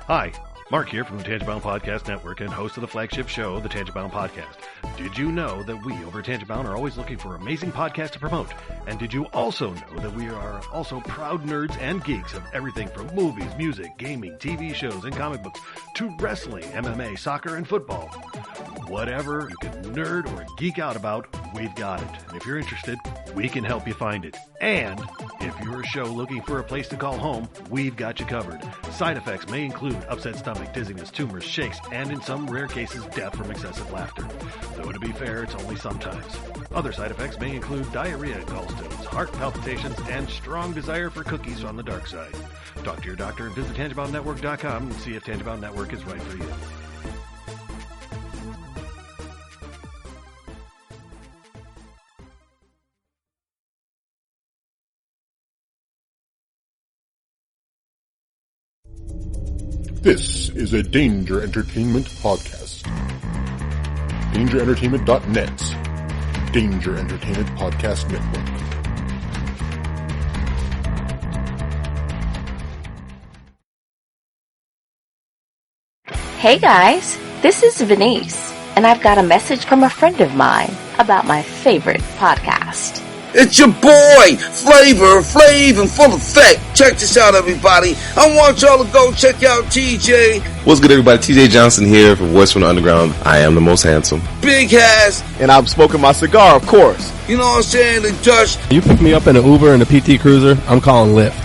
Hi, Mark here from the Tangent-Bound Podcast Network and host of the flagship show, the Tangent-Bound Podcast. Did you know that we over at Tangent-Bound are always looking for amazing podcasts to promote? And did you also know that we are also proud nerds and geeks of everything from movies, music, gaming, TV shows, and comic books to wrestling, MMA, soccer, and football? Whatever you can nerd or geek out about, we've got it. And if you're interested, we can help you find it. And if you're a show looking for a place to call home, we've got you covered. Side effects may include upset stomach, dizziness, tumors, shakes, and in some rare cases, death from excessive laughter. Though to be fair, it's only sometimes. Other side effects may include diarrhea, gallstones, heart palpitations, and strong desire for cookies on the dark side. Talk to your doctor and visit TangentBoundNetwork.com and see if Tangent-Bound Network is right for you. This is a Danger Entertainment podcast. DangerEntertainment.net. Danger Entertainment Podcast Network. Hey guys, this is Venice, and I've got a message from a friend of mine about my favorite podcast. It's your boy, Flavor Flav in full effect. Check this out, everybody. I want y'all to go check out TJ. What's good, everybody? TJ Johnson here for Voice from the Underground. I am the most handsome. Big Has. And I'm smoking my cigar, of course. You know what I'm saying? The Dutch. You pick me up in an Uber and a PT Cruiser, I'm calling Lyft.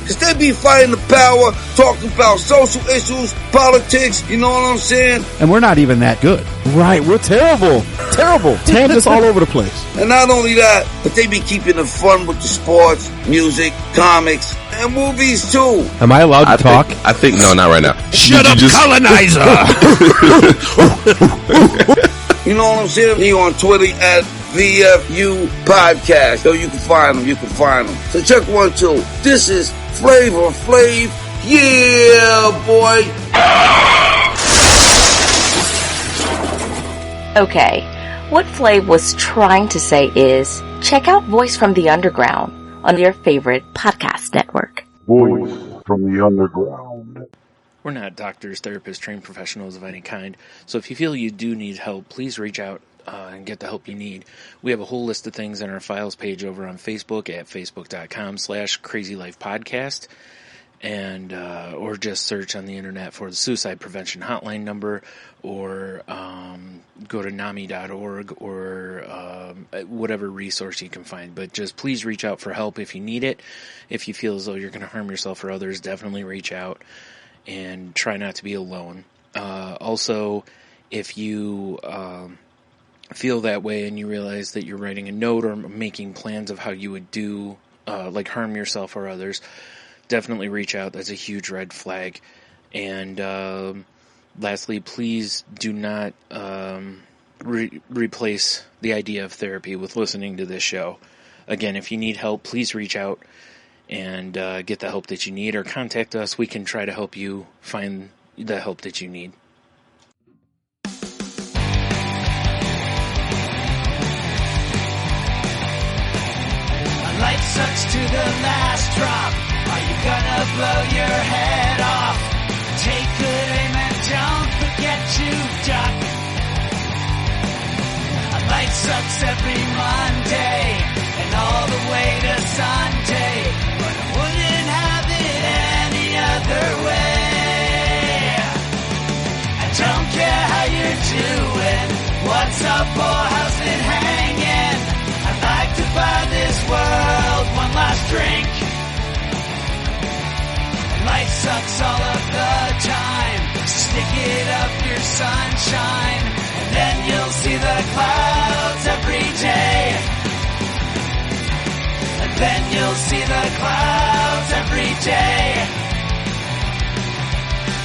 Cause they be fighting the power, talking about social issues, politics, you know what I'm saying? And we're not even that good. Right, we're terrible. Terrible. Tangents all over the place. And not only that, but they be keeping it fun with the sports, music, comics, and movies too. Am I allowed to talk? I think, no, not right now. Shut up, colonizer! You know what I'm saying? He on Twitter at VFU Podcast. So you can find them. So check 1, 2. This is Flavor Flav. Yeah, boy. Okay, what Flav was trying to say is, check out Voice from the Underground on your favorite podcast network. Voice from the Underground. We're not doctors, therapists, trained professionals of any kind, so if you feel you do need help, please reach out and get the help you need. We have a whole list of things on our files page over on Facebook at facebook.com/crazylifepodcast, and or just search on the internet for the suicide prevention hotline number, or go to NAMI.org or whatever resource you can find. But just please reach out for help if you need it. If you feel as though you're going to harm yourself or others, definitely reach out. And try not to be alone. Also, if you feel that way and you realize that you're writing a note or making plans of how you would do, like harm yourself or others, definitely reach out. That's a huge red flag. And lastly, please do not replace the idea of therapy with listening to this show. Again, if you need help, please reach out and get the help that you need, or contact us. We can try to help you find the help that you need. Life sucks to the last drop. Are you gonna blow your head off? Take good aim and don't forget to duck. Life sucks every Monday and all the way to Sunday, but I wouldn't have it any other way. I don't care how you're doing, what's up or how's it hanging. I'd like to buy this world one last drink. Life sucks all of the time, so stick it up your sunshine, and then you'll see the clouds every day. And then you'll see the clouds every day.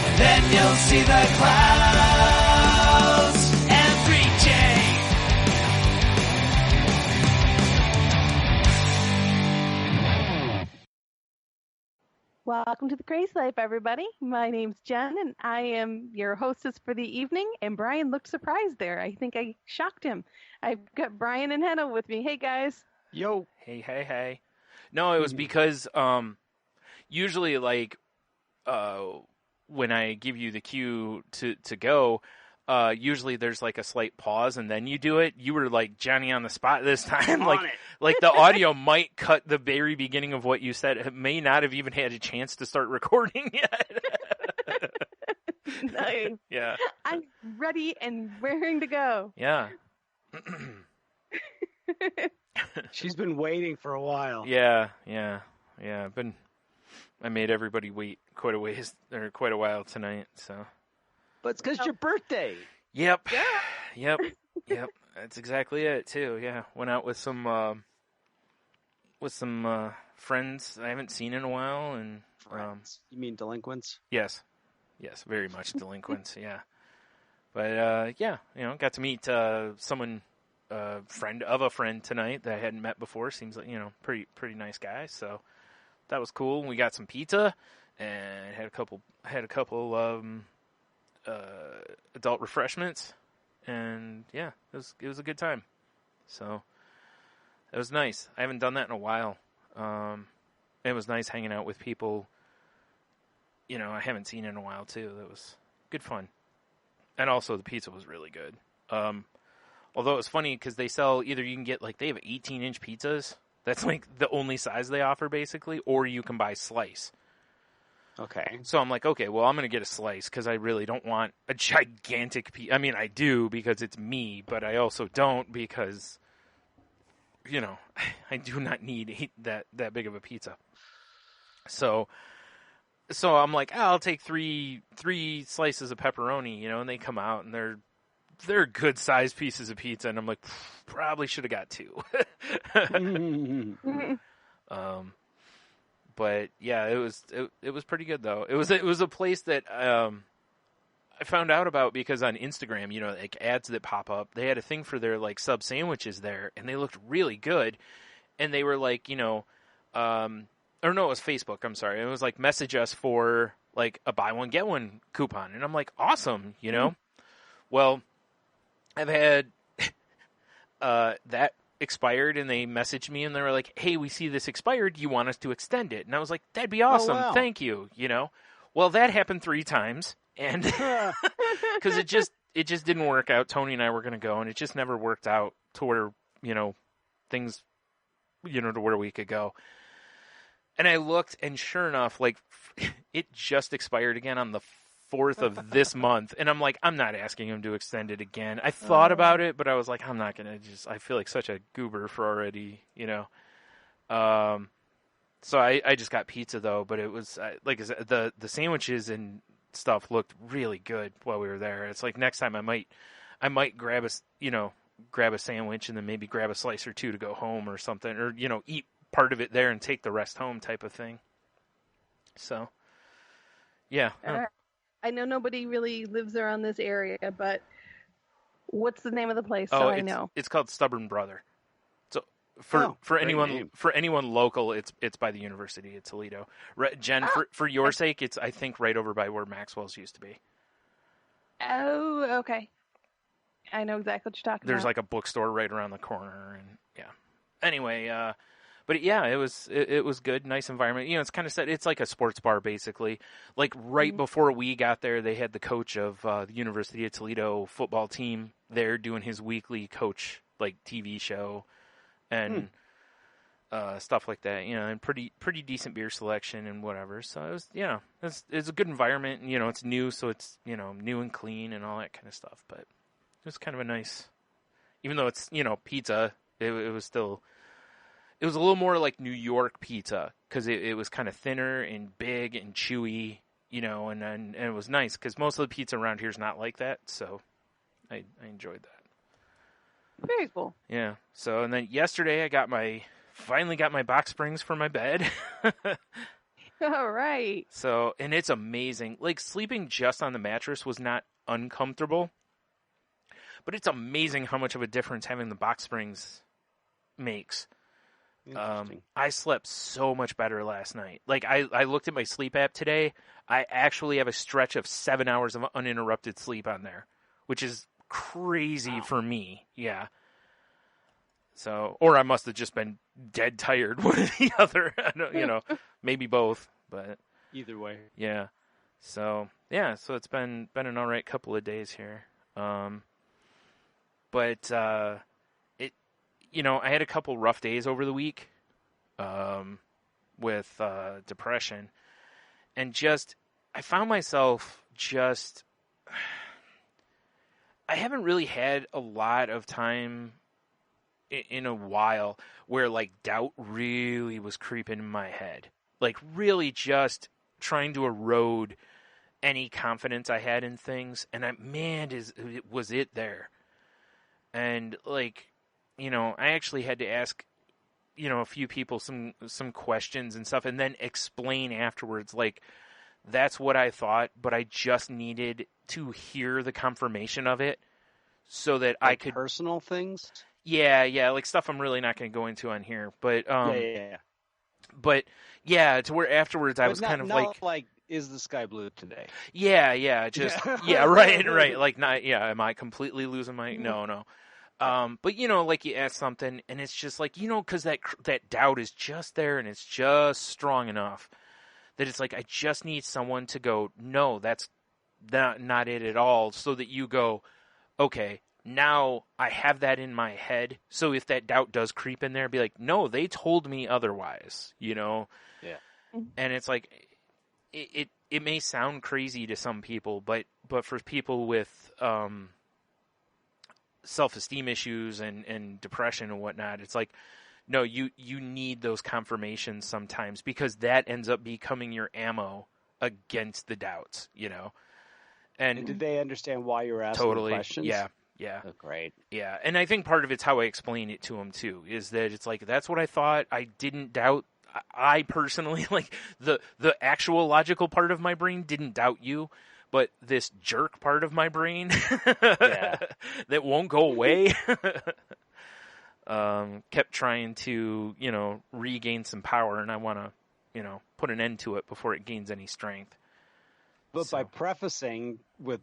And then you'll see the clouds every day. Welcome to the Crazy Life, everybody. My name's Jen, and I am your hostess for the evening. And Brian looked surprised there. I think I shocked him. I've got Brian and Henna with me. Hey, guys. Yo. Hey. No, it was because usually, like, when I give you the cue to go, usually there's like a slight pause and then you do it. You were like Johnny on the spot this time. like the audio might cut the very beginning of what you said. It may not have even had a chance to start recording yet. Nice. Yeah. I'm ready and raring to go. Yeah. She's been waiting for a while. Yeah. I made everybody wait quite a while tonight. So. But it's because it's your birthday. Yep. Yep. That's exactly it too. Yeah. Went out with some friends I haven't seen in a while, and friends. You mean delinquents? Yes, very much delinquents. Yeah. But got to meet someone, friend of a friend tonight that I hadn't met before. Seems like pretty nice guy. So that was cool. We got some pizza and had a couple adult refreshments, and yeah, it was a good time. So it was nice. I haven't done that in a while. It was nice hanging out with people, I haven't seen in a while too. That was good fun. And also the pizza was really good. Although it was funny because they sell, either you can get they have 18-inch pizzas. That's like the only size they offer basically, or you can buy slice. Okay. So I'm like, okay, well, I'm going to get a slice because I really don't want a gigantic pizza. I mean, I do because it's me, but I also don't because, I do not need that big of a pizza. So I'm like, I'll take three slices of pepperoni, and they come out and they're good sized pieces of pizza, and I'm like, probably should have got two. But yeah, it was pretty good though. It was a place that I found out about because on Instagram, like ads that pop up, they had a thing for their like sub sandwiches there, and they looked really good. And they were like, or no, it was Facebook. I'm sorry, it was like message us for like a buy one get one coupon, and I'm like, awesome, Well, I've had that expired, and they messaged me and they were like, hey, we see this expired, you want us to extend it? And I was like, that'd be awesome. Oh, wow. Thank you. Well, that happened 3 times, and because it just didn't work out. Tony and I were going to go, and it just never worked out to where things to where we could go. And I looked, and sure enough, like it just expired again on the 4th of this month, and I'm like, I'm not asking him to extend it again. I thought about it, but I was like, I'm not gonna I feel like such a goober for already, So I just got pizza though, but it was like I said, the sandwiches and stuff looked really good while we were there. It's like next time I might grab a sandwich and then maybe grab a slice or two to go home or something, or eat part of it there and take the rest home type of thing. So yeah. I know nobody really lives around this area, but what's the name of the place? So I know. It's called Stubborn Brother. So for anyone local, it's by the University of Toledo. Jen, for your sake, it's I think right over by where Maxwell's used to be. Oh, okay. I know exactly what you're talking about. There's like a bookstore right around the corner, and yeah. Anyway, but yeah, it was good, nice environment. It's kind of set. It's like a sports bar basically. Like right before we got there, they had the coach of the University of Toledo football team there doing his weekly coach like TV show and stuff like that. And pretty decent beer selection and whatever. So it was it's a good environment. It's new, so it's new and clean and all that kind of stuff. But it was kind of a nice, even though it's pizza, it was still. It was a little more like New York pizza because it was kind of thinner and big and chewy, and it was nice because most of the pizza around here is not like that. So I enjoyed that. Very cool. Yeah. So, and then yesterday I finally got my box springs for my bed. All right. So, and it's amazing. Like sleeping just on the mattress was not uncomfortable, but it's amazing how much of a difference having the box springs makes. I slept so much better last night. Like I looked at my sleep app today. I actually have a stretch of 7 hours of uninterrupted sleep on there, which is crazy for me. Yeah. So, or I must have just been dead tired, one or the other. Maybe both, but either way. Yeah. So yeah, so it's been an all right couple of days here. But it, I had a couple rough days over the week, with depression, and I found myself I haven't really had a lot of time in a while where like doubt really was creeping in my head, like really just trying to erode any confidence I had in things, and was it there? And like, I actually had to ask, a few people some questions and stuff, and then explain afterwards, like, that's what I thought, but I just needed to hear the confirmation of it so that I could... Personal things? Yeah, like stuff I'm really not going to go into on here, but... Yeah. But, yeah, to where afterwards I was kind of like, is the sky blue today? Yeah, just... Yeah, right, like, not... Yeah, am I completely losing my... No. But, like you ask something, and it's just like, because that doubt is just there, and it's just strong enough that it's like, I just need someone to go, no, that's not it at all, so that you go, okay, now I have that in my head, so if that doubt does creep in there, be like, no, they told me otherwise, Yeah. And it's like, it may sound crazy to some people, but for people with self-esteem issues and depression and whatnot, it's like, no, you need those confirmations sometimes, because that ends up becoming your ammo against the doubts, And did they understand why you were asking questions? Yeah. Oh, great. Yeah, and I think part of it's how I explain it to them too, is that it's like, that's what I thought. I didn't doubt. I personally, like, the actual logical part of my brain didn't doubt you, but this jerk part of my brain that won't go away kept trying to, regain some power, and I want to, put an end to it before it gains any strength. But by prefacing with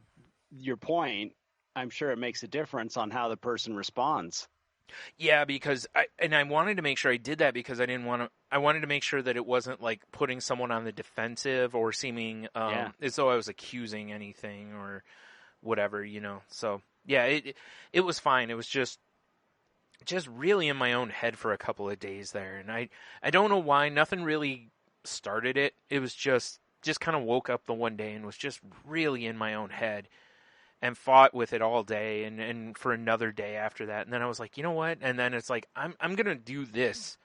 your point, I'm sure it makes a difference on how the person responds. Yeah, because I wanted to make sure I did that, because I wanted to make sure that it wasn't like putting someone on the defensive or seeming as though I was accusing anything or whatever, So yeah, it was fine. It was just really in my own head for a couple of days there, and I don't know why. Nothing really started it. It was just kind of woke up the one day and was just really in my own head, and fought with it all day and for another day after that. And then I was like, you know what? And then it's like, I'm going to do this,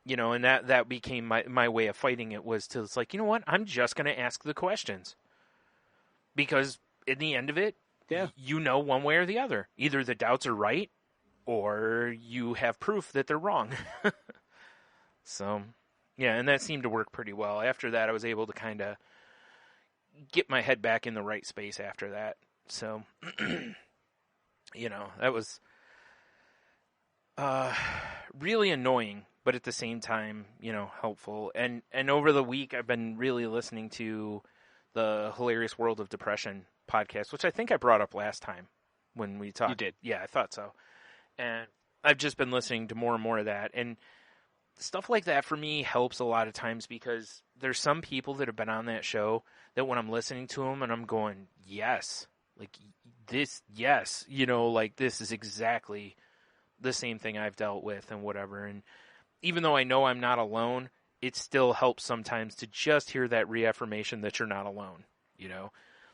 and that became my way of fighting it, was to, it's like, you know what? I'm just going to ask the questions, because in the end of it, one way or the other, either the doubts are right or you have proof that they're wrong. So, yeah. And that seemed to work pretty well. After that, I was able to kind of get my head back in the right space after that. So, that was really annoying, but at the same time, helpful. And over the week, I've been really listening to the Hilarious World of Depression podcast, which I think I brought up last time when we talked. You did. Yeah, I thought so. And I've just been listening to more and more of that. And stuff like that for me helps a lot of times, because there's some people that have been on that show that when I'm listening to them and I'm going, yes, like this, yes, like this is exactly the same thing I've dealt with and whatever. And even though I know I'm not alone, it still helps sometimes to just hear that reaffirmation that you're not alone,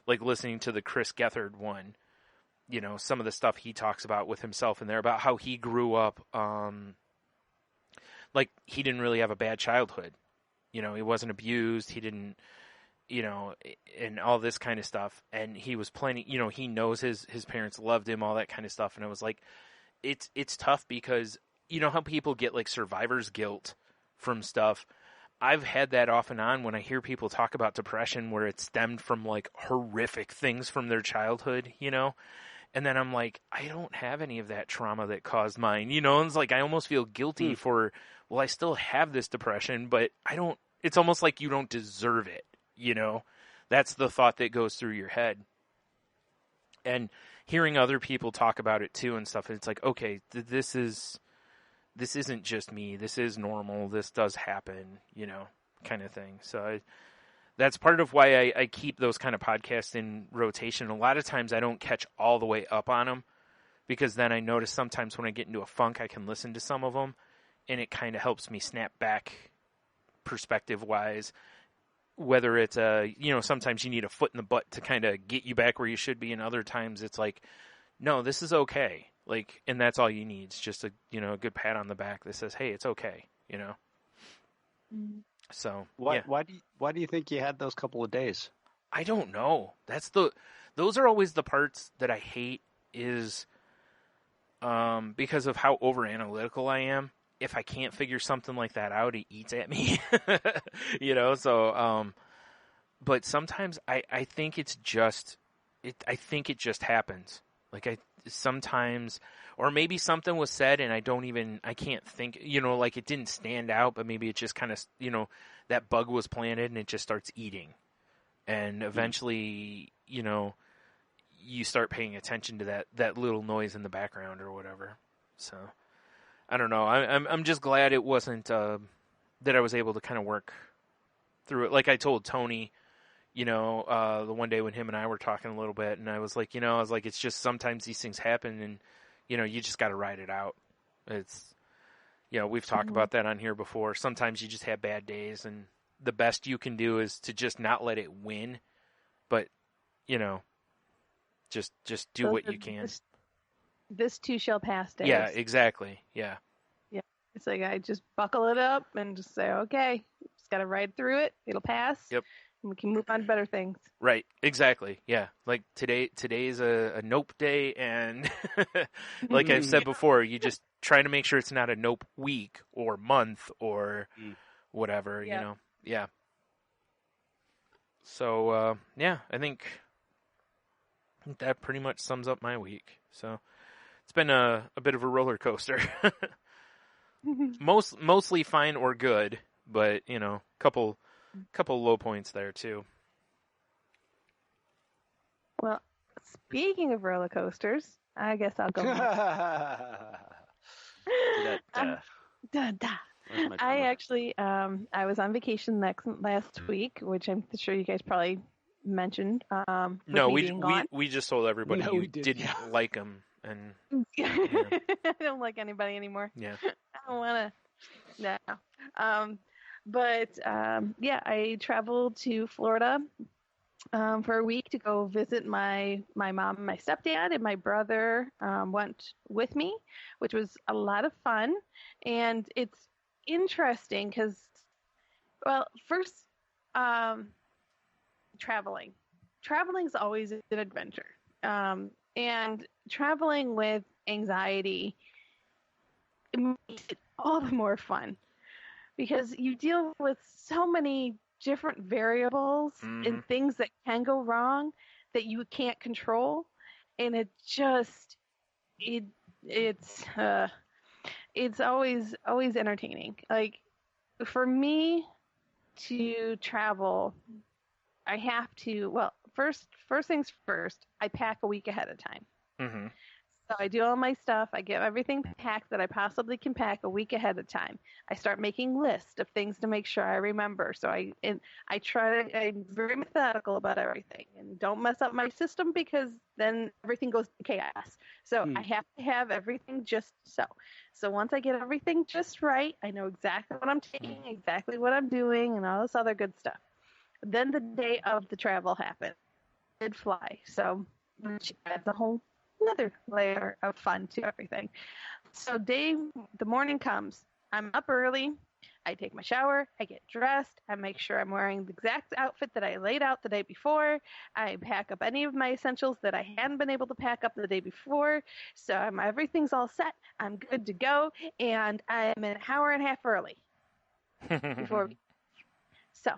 like listening to the Chris Gethard one, some of the stuff he talks about with himself in there about how he grew up, like he didn't really have a bad childhood. He wasn't abused. He didn't, and all this kind of stuff. And he was plenty, he knows his parents loved him, all that kind of stuff. And it was like, it's tough, because how people get like survivor's guilt from stuff. I've had that off and on when I hear people talk about depression where it stemmed from like horrific things from their childhood, and then I'm like, I don't have any of that trauma that caused mine, and it's like, I almost feel guilty for, well, I still have this depression, but I don't, it's almost like you don't deserve it, that's the thought that goes through your head. And hearing other people talk about it too and stuff, it's like, okay, this isn't just me. This is normal. This does happen, kind of thing. So that's part of why I keep those kind of podcasts in rotation. A lot of times I don't catch all the way up on them, because then I notice sometimes when I get into a funk, I can listen to some of them, and it kind of helps me snap back perspective-wise. Whether it's sometimes you need a foot in the butt to kind of get you back where you should be, and other times it's like, no, this is okay. Like, and that's all you need. It's just a good pat on the back that says, hey, it's okay. So why do you think you had those couple of days? I don't know. Those are always the parts that I hate, is because of how over analytical I am. If I can't figure something like that out, it eats at me. So but sometimes I think it's just I think it just happens. Like sometimes, or maybe something was said and I can't think, like it didn't stand out, but maybe it just kind of, that bug was planted and it just starts eating. And eventually, you start paying attention to that little noise in the background or whatever. So I don't know. I'm just glad it wasn't, that I was able to kind of work through it. Like I told Tony, the one day when him and I were talking a little bit, and I was like, it's just sometimes these things happen, and, you just got to ride it out. It's, we've talked about that on here before. Sometimes you just have bad days, and the best you can do is to just not let it win, but, just do what you can. This too shall pass days. Yeah, exactly. Yeah. Yeah. It's like I just buckle it up and just say, okay, just got to ride through it. It'll pass. Yep. And we can move on to better things. Right. Exactly. Yeah. Like today's a nope day, and like I've said before, you just try to make sure it's not a nope week or month or whatever, Yeah. So, I think that pretty much sums up my week. So it's been a bit of a roller coaster. Mostly fine or good, but, couple low points there too. Well, speaking of roller coasters, I guess I'll go. I actually, I was on vacation last week, which I'm sure you guys probably mentioned. No, we just told everybody you didn't like them, and I don't like anybody anymore. Yeah, I don't want to. No. I traveled to Florida for a week to go visit my mom and my stepdad, and my brother went with me, which was a lot of fun. And it's interesting because, well, first, traveling is always an adventure. And traveling with anxiety, it makes it all the more fun, because you deal with so many different variables and things that can go wrong that you can't control, and it's always entertaining. Like, for me to travel, I have to, well, first things first, I pack a week ahead of time. Mm-hmm. So I do all my stuff. I get everything packed that I possibly can pack a week ahead of time. I start making lists of things to make sure I remember. So I'm very methodical about everything, and don't mess up my system, because then everything goes to chaos. So I have to have everything just so. So once I get everything just right, I know exactly what I'm taking, exactly what I'm doing, and all this other good stuff. Then the day of the travel happened. I did fly, so which adds a whole another layer of fun to everything. So the morning comes. I'm up early. I take my shower. I get dressed. I make sure I'm wearing the exact outfit that I laid out the day before. I pack up any of my essentials that I hadn't been able to pack up the day before. So everything's all set. I'm good to go. And I'm an hour and a half early. So,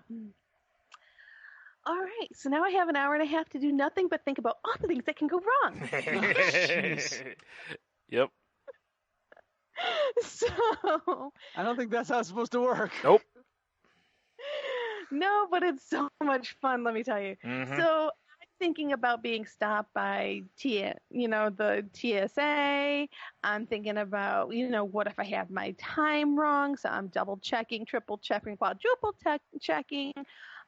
all right. So now I have an hour and a half to do nothing but think about all the things that can go wrong. Yep. So I don't think that's how it's supposed to work. Nope. No, but it's so much fun, let me tell you. Mm-hmm. So I'm thinking about being stopped by the TSA. I'm thinking about, what if I have my time wrong? So I'm double checking, triple checking, quadruple checking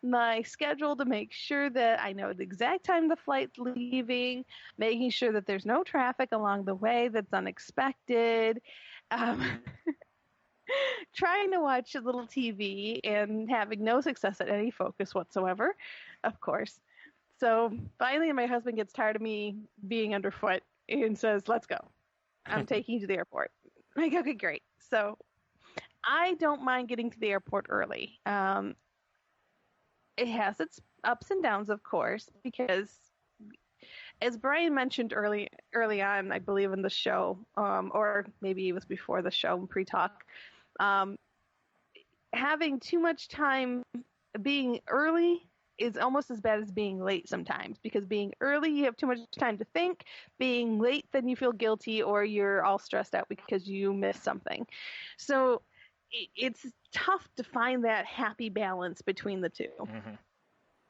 my schedule to make sure that I know the exact time the flight's leaving, making sure that there's no traffic along the way that's unexpected, trying to watch a little TV and having no success at any focus whatsoever, of course. So finally my husband gets tired of me being underfoot and says, let's go. I'm taking you to the airport. I'm like, okay, great. So I don't mind getting to the airport early. It has its ups and downs, of course, because as Brian mentioned early on, I believe in the show, or maybe it was before the show, pre-talk, having too much time being early is almost as bad as being late sometimes, because being early, you have too much time to think. Being late, then you feel guilty or you're all stressed out because you missed something. So it's tough to find that happy balance between the two. Mm-hmm.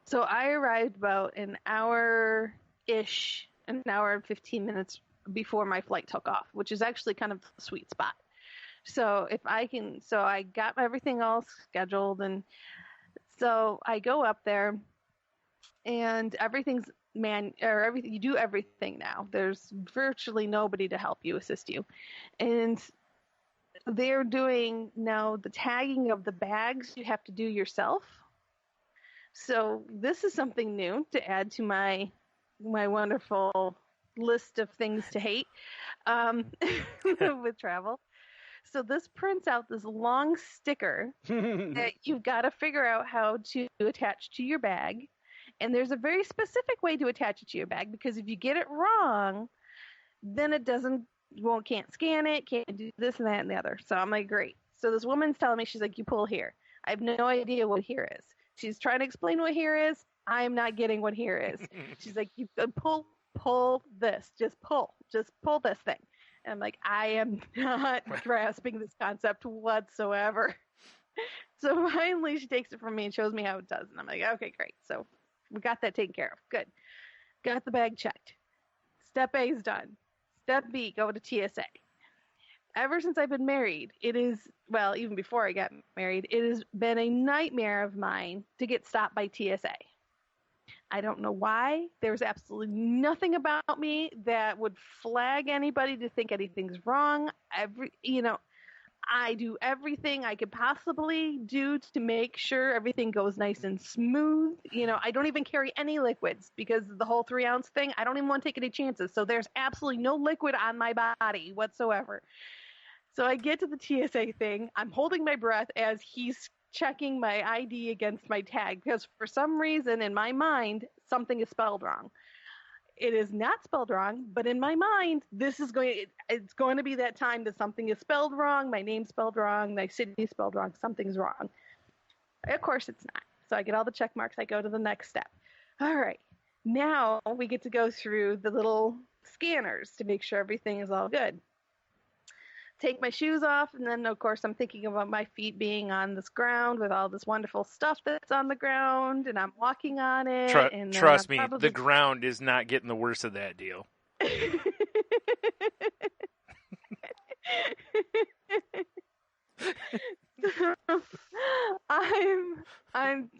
So I arrived about an hour and 15 minutes before my flight took off, which is actually kind of the sweet spot. So I got everything all scheduled, and so I go up there, and everything's you do everything now. There's virtually nobody to help you, assist you. And they're doing now the tagging of the bags you have to do yourself. So this is something new to add to my wonderful list of things to hate with travel. So this prints out this long sticker that you've got to figure out how to attach to your bag. And there's a very specific way to attach it to your bag, because if you get it wrong, then it can't scan it, can't do this and that and the other. So I'm like, great. So this woman's telling me, she's like, you pull here. I have no idea what here is. She's trying to explain what here is. I'm not getting what here is. She's like, you pull this. Just pull this thing. And I'm like, I am not grasping this concept whatsoever. So finally she takes it from me and shows me how it does. And I'm like, okay, great. So we got that taken care of. Good. Got the bag checked. Step A is done. Step B, go to TSA. Ever since I've been married, even before I got married, it has been a nightmare of mine to get stopped by TSA. I don't know why. There's absolutely nothing about me that would flag anybody to think anything's wrong. I do everything I could possibly do to make sure everything goes nice and smooth. I don't even carry any liquids because of the whole 3-ounce thing. I don't even want to take any chances. So there's absolutely no liquid on my body whatsoever. So I get to the TSA thing. I'm holding my breath as he's checking my ID against my tag, because for some reason in my mind, something is spelled wrong. It is not spelled wrong, but in my mind, it's going to be that time that something is spelled wrong, my name's spelled wrong, my city is spelled wrong, something's wrong. Of course it's not. So I get all the check marks, I go to the next step. All right, now we get to go through the little scanners to make sure everything is all good. Take my shoes off, and then, of course, I'm thinking about my feet being on this ground with all this wonderful stuff that's on the ground, and I'm walking on it. Trust me, the ground is not getting the worst of that deal. I'm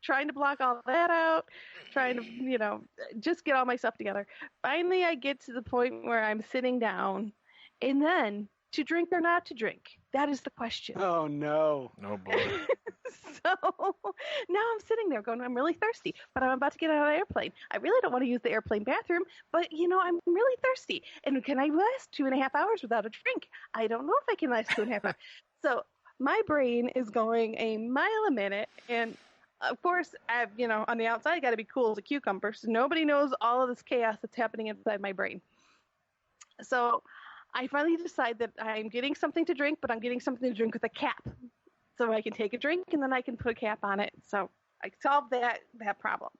trying to block all that out, trying to, just get all my stuff together. Finally, I get to the point where I'm sitting down, and then, to drink or not to drink? That is the question. Oh, no. Oh, boy. So now I'm sitting there going, I'm really thirsty, but I'm about to get out of the airplane. I really don't want to use the airplane bathroom, but, I'm really thirsty. And can I last 2.5 hours without a drink? I don't know if I can last 2.5 hours. So my brain is going a mile a minute, and of course, I've, on the outside, I got to be cool as a cucumber, so nobody knows all of this chaos that's happening inside my brain. So I finally decide that I'm getting something to drink, but I'm getting something to drink with a cap. So I can take a drink and then I can put a cap on it. So I solved that problem.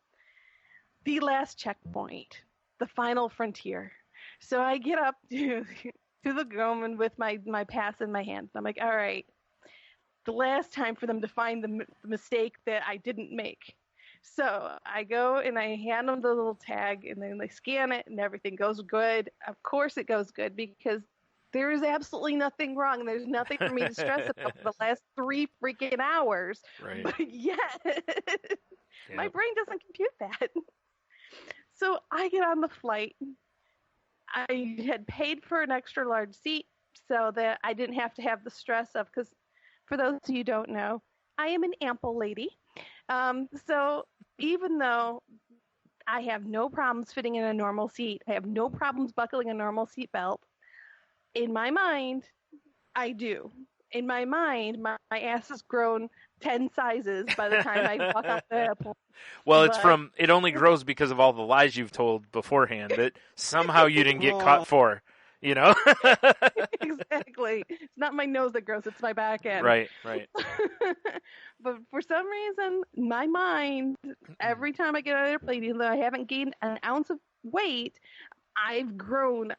The last checkpoint, the final frontier. So I get up to the Goman with my pass in my hand. I'm like, all right, the last time for them to find the mistake that I didn't make. So I go and I hand them the little tag, and then they scan it and everything goes good. Of course it goes good, because There is absolutely nothing wrong. There's nothing for me to stress about for the last 3 freaking hours. Right. But yet, my brain doesn't compute that. So I get on the flight. I had paid for an extra large seat so that I didn't have to have the stress of, because for those of you who don't know, I am an ample lady. So even though I have no problems fitting in a normal seat, I have no problems buckling a normal seat belt, in my mind, I do. In my mind, my ass has grown 10 sizes by the time I walk off the airplane. Well, it only grows because of all the lies you've told beforehand that somehow you didn't get caught for, you know? Exactly. It's not my nose that grows, it's my back end. Right. But for some reason, my mind, every time I get on an airplane, even though I haven't gained an ounce of weight, I've grown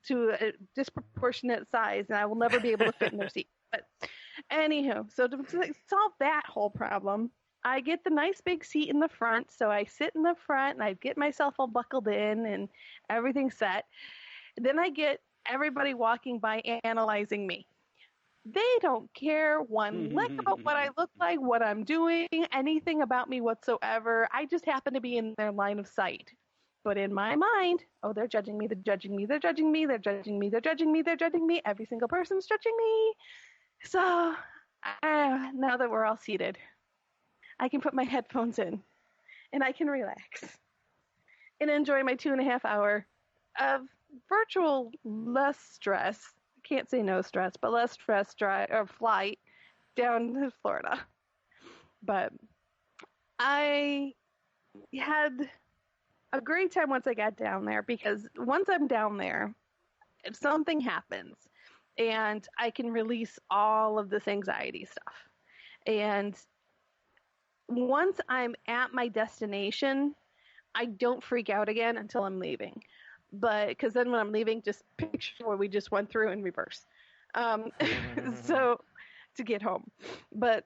to a disproportionate size, and I will never be able to fit in their seat. But anywho, so to solve that whole problem, I get the nice big seat in the front, so I sit in the front, and I get myself all buckled in, and everything's set. Then I get everybody walking by analyzing me. They don't care one lick about what I look like, what I'm doing, anything about me whatsoever. I just happen to be in their line of sight. But in my mind, oh, they're judging me, they're judging me, they're judging me, they're judging me, they're judging me, they're judging me. Every single person's judging me. So now that we're all seated, I can put my headphones in and I can relax and enjoy my 2.5 hour of virtual less stress. Can't say no stress, but less stress flight down to Florida. But I had a great time once I got down there, because once I'm down there, if something happens, and I can release all of this anxiety stuff. And once I'm at my destination, I don't freak out again until I'm leaving. But because then when I'm leaving, just picture what we just went through in reverse. So to get home. But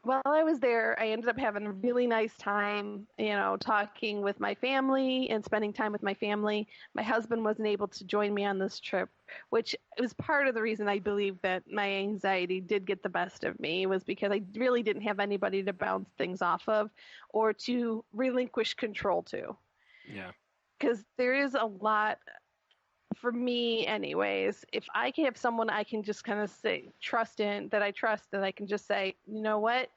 while I was there, I ended up having a really nice time, talking with my family and spending time with my family. My husband wasn't able to join me on this trip, which was part of the reason I believe that my anxiety did get the best of me, was because I really didn't have anybody to bounce things off of or to relinquish control to. Yeah. Because there is a lot, for me anyways, if I can have someone I can just kind of say, trust in, that I trust, that I can just say, you know what,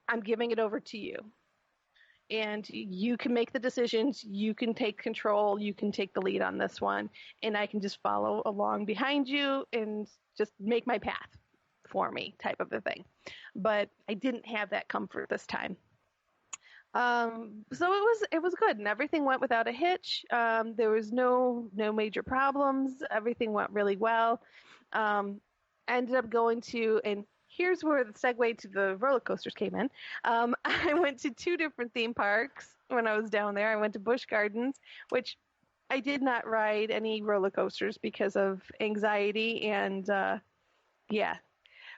I'm giving it over to you. And you can make the decisions, you can take control, you can take the lead on this one, and I can just follow along behind you and just make my path for me, type of a thing. But I didn't have that comfort this time. So it was good, and everything went without a hitch. There was no major problems. Everything went really well. Ended up going to, and here's where the segue to the roller coasters came in. I went to 2 different theme parks when I was down there. I went to Busch Gardens, which I did not ride any roller coasters because of anxiety, and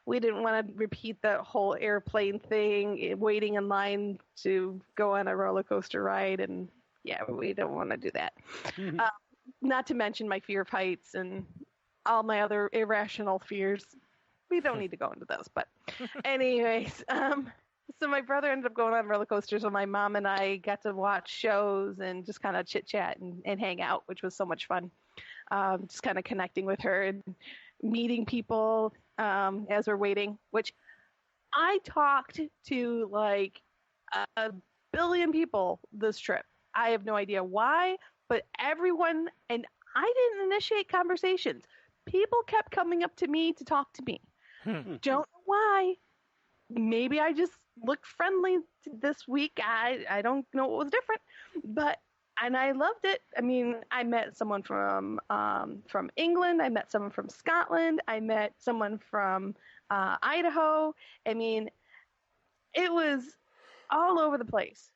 we didn't want to repeat the whole airplane thing, waiting in line to go on a roller coaster ride, and we don't want to do that. Not to mention my fear of heights and all my other irrational fears. We don't need to go into those, but anyways, so my brother ended up going on roller coasters, and my mom and I got to watch shows and just kind of chit-chat and hang out, which was so much fun. Just kind of connecting with her and meeting people as we're waiting, which I talked to like 1 billion people this trip. I have no idea why, but everyone, and I didn't initiate conversations. People kept coming up to me to talk to me. Don't know why. Maybe I just looked friendly this week. I don't know what was different, and I loved it. I mean, I met someone from England. I met someone from Scotland. I met someone from Idaho. I mean, it was all over the place.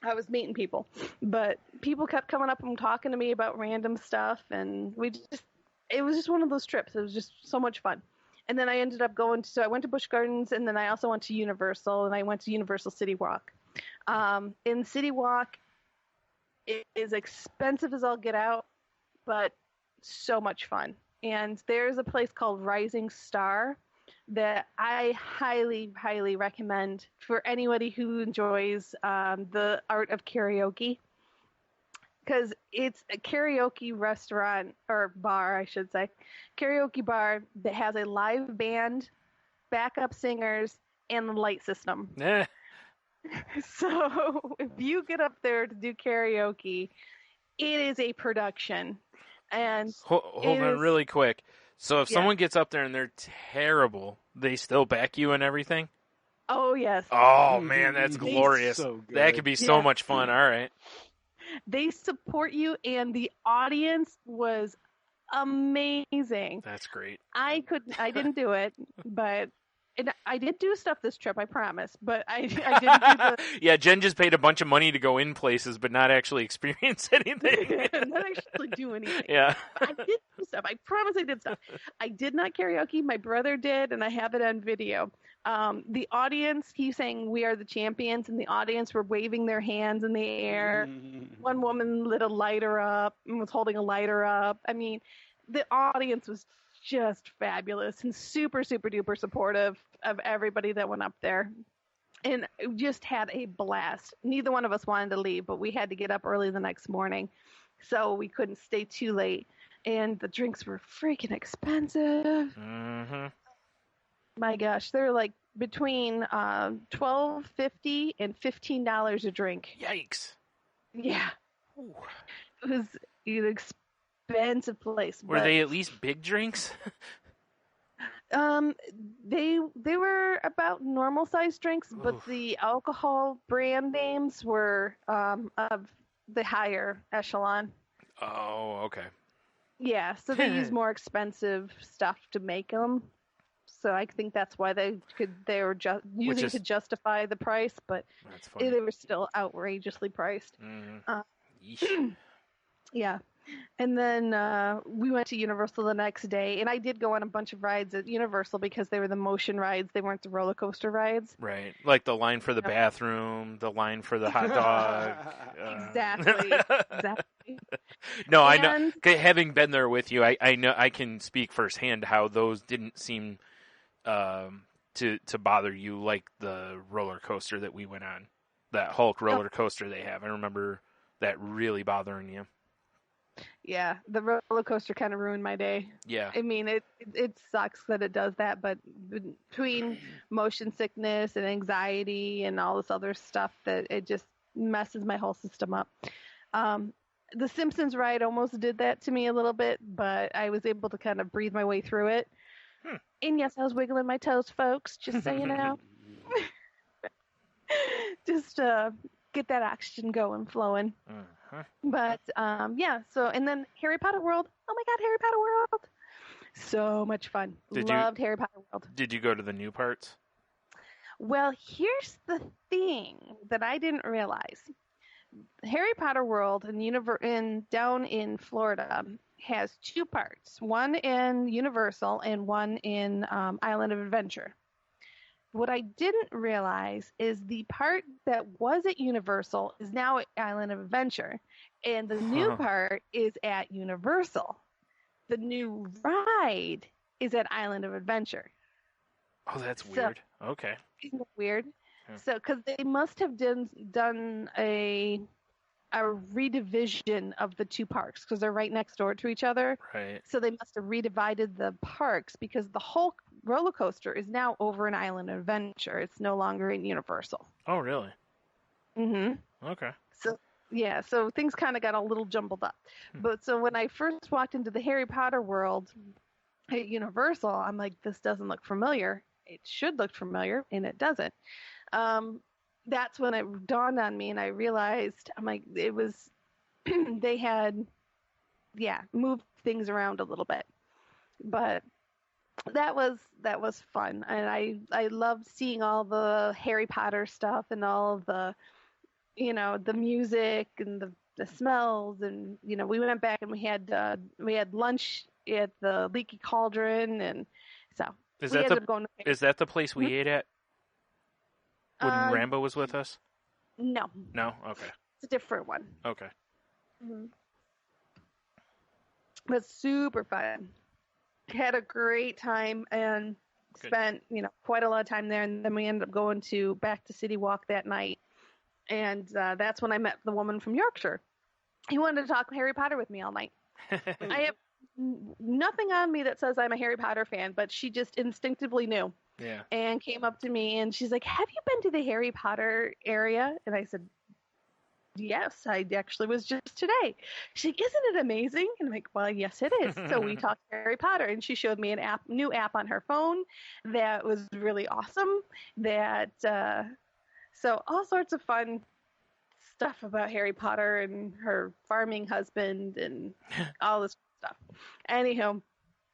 I was meeting people, but people kept coming up and talking to me about random stuff, and it was just one of those trips. It was just so much fun. And then I ended up I went to Busch Gardens, and then I also went to Universal, and I went to Universal City Walk. In City Walk, it is expensive as all get out, but so much fun. and there's a place called Rising Star that I highly, highly recommend for anybody who enjoys the art of karaoke. Because it's a karaoke restaurant, or bar, I should say, karaoke bar that has a live band, backup singers, and the light system. Yeah. So if you get up there to do karaoke, it is a production. And Hold on really quick. So if someone gets up there and they're terrible, they still back you and everything? Oh, yes. Oh, man, that's glorious. So that could be so much fun. All right. They support you, and the audience was amazing. That's great. I didn't do it, but I did do stuff this trip, I promise. But I didn't do the... Yeah, Jen just paid a bunch of money to go in places, but not actually experience anything. Not actually do anything. Yeah. But I did do stuff. I promise I did stuff. I did not karaoke. My brother did, and I have it on video. The audience, he sang "We Are the Champions," and the audience were waving their hands in the air. One woman lit a lighter up and was holding a lighter up. I mean, the audience was just fabulous and super, super duper supportive of everybody that went up there. And just had a blast. Neither one of us wanted to leave, but we had to get up early the next morning, so we couldn't stay too late. And the drinks were freaking expensive. Mm-hmm. My gosh, they're like between $12.50 and $15 a drink. Yikes! Yeah, it was an expensive place. Were they at least big drinks? They were about normal sized drinks, but the alcohol brand names were of the higher echelon. Oh, okay. Yeah, so they use more expensive stuff to make them. So I think that's why they were just using to justify the price, but they were still outrageously priced. Yeah. And then we went to Universal the next day, and I did go on a bunch of rides at Universal because they were the motion rides. They weren't the roller coaster rides. Right. Like the line for the bathroom, the line for the hot dog. Exactly. No, I know. Having been there with you, I know I can speak firsthand how those didn't seem to bother you like the roller coaster that we went on. That Hulk roller coaster they have. I remember that really bothering you. Yeah, the roller coaster kind of ruined my day. Yeah. I mean, it sucks that it does that, but between motion sickness and anxiety and all this other stuff, that it just messes my whole system up. The Simpsons ride almost did that to me a little bit, but I was able to kind of breathe my way through it. And yes, I was wiggling my toes, folks, just so you know. Just get that oxygen going, flowing. But, yeah, so, and then Harry Potter World. Oh my God, Harry Potter World. So much fun. Loved Harry Potter World. Did you go to the new parts? Well, here's the thing that I didn't realize. Harry Potter World down in Florida has two parts. One in Universal and one in Island of Adventure. What I didn't realize is the part that was at Universal is now at Island of Adventure, and the new part is at Universal. The new ride is at Island of Adventure. Oh, that's weird. Okay. Isn't it weird? Yeah. So, because they must have done a redivision of the two parks because they're right next door to each other. Right. So they must have redivided the parks because the Hulk roller coaster is now over in Island of Adventure. It's no longer in Universal. Oh, really? Mm-hmm. Okay. So, yeah, so things kind of got a little jumbled up. But so when I first walked into the Harry Potter world at Universal, I'm like, this doesn't look familiar. It should look familiar, and it doesn't. That's when it dawned on me, and I realized, I'm like, it was, they had, moved things around a little bit. But that was fun, and I loved seeing all the Harry Potter stuff and all of the, the music and the smells, and we went back and we had lunch at the Leaky Cauldron, and so is we that the place we Mm-hmm. ate at when Rambo was with us? No. Okay. It's a different one. Okay. Mm-hmm. It was super fun. had a great time and spent, quite a lot of time there. And then we ended up going back to City Walk that night. And that's when I met the woman from Yorkshire. He wanted to talk Harry Potter with me all night. I have nothing on me that says I'm a Harry Potter fan, but she just instinctively knew. Yeah. And came up to me and she's like, "Have you been to the Harry Potter area?" And I said, "Yes, I actually was just today." She's like, "Isn't it amazing?" And I'm like, "Well, yes, it is." So we talked Harry Potter, and she showed me new app on her phone that was really awesome. So all sorts of fun stuff about Harry Potter and her farming husband and all this stuff. Anyhow,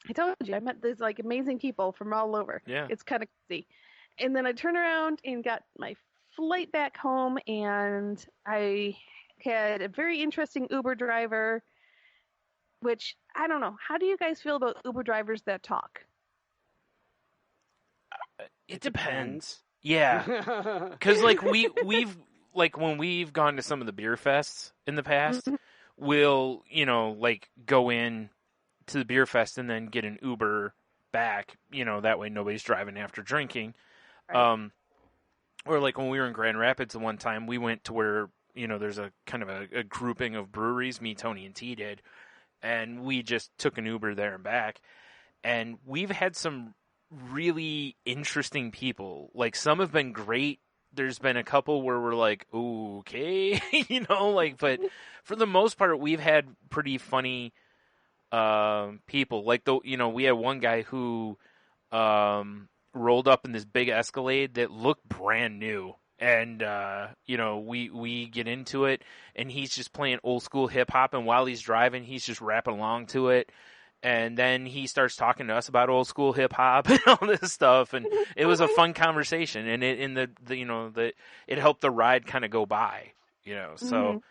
I told you I met these amazing people from all over. Yeah. It's kind of crazy. And then I turned around and got my flight back home, and I had a very interesting Uber driver, which I don't know. How do you guys feel about Uber drivers that talk? It depends. Yeah. Because we've when we've gone to some of the beer fests in the past, we'll go in to the beer fest and then get an Uber back, that way nobody's driving after drinking. Right. Or when we were in Grand Rapids the one time, we went to where, there's a kind of a grouping of breweries, me, Tony, and T did, and we just took an Uber there and back. And we've had some really interesting people. Some have been great. There's been a couple where we're like, okay, but for the most part, we've had pretty funny people. We had one guy who rolled up in this big Escalade that looked brand new, and we get into it, and he's just playing old school hip hop, and while he's driving, he's just rapping along to it, and then he starts talking to us about old school hip hop and all this stuff, and it was a fun conversation, and it helped the ride kind of go by, so.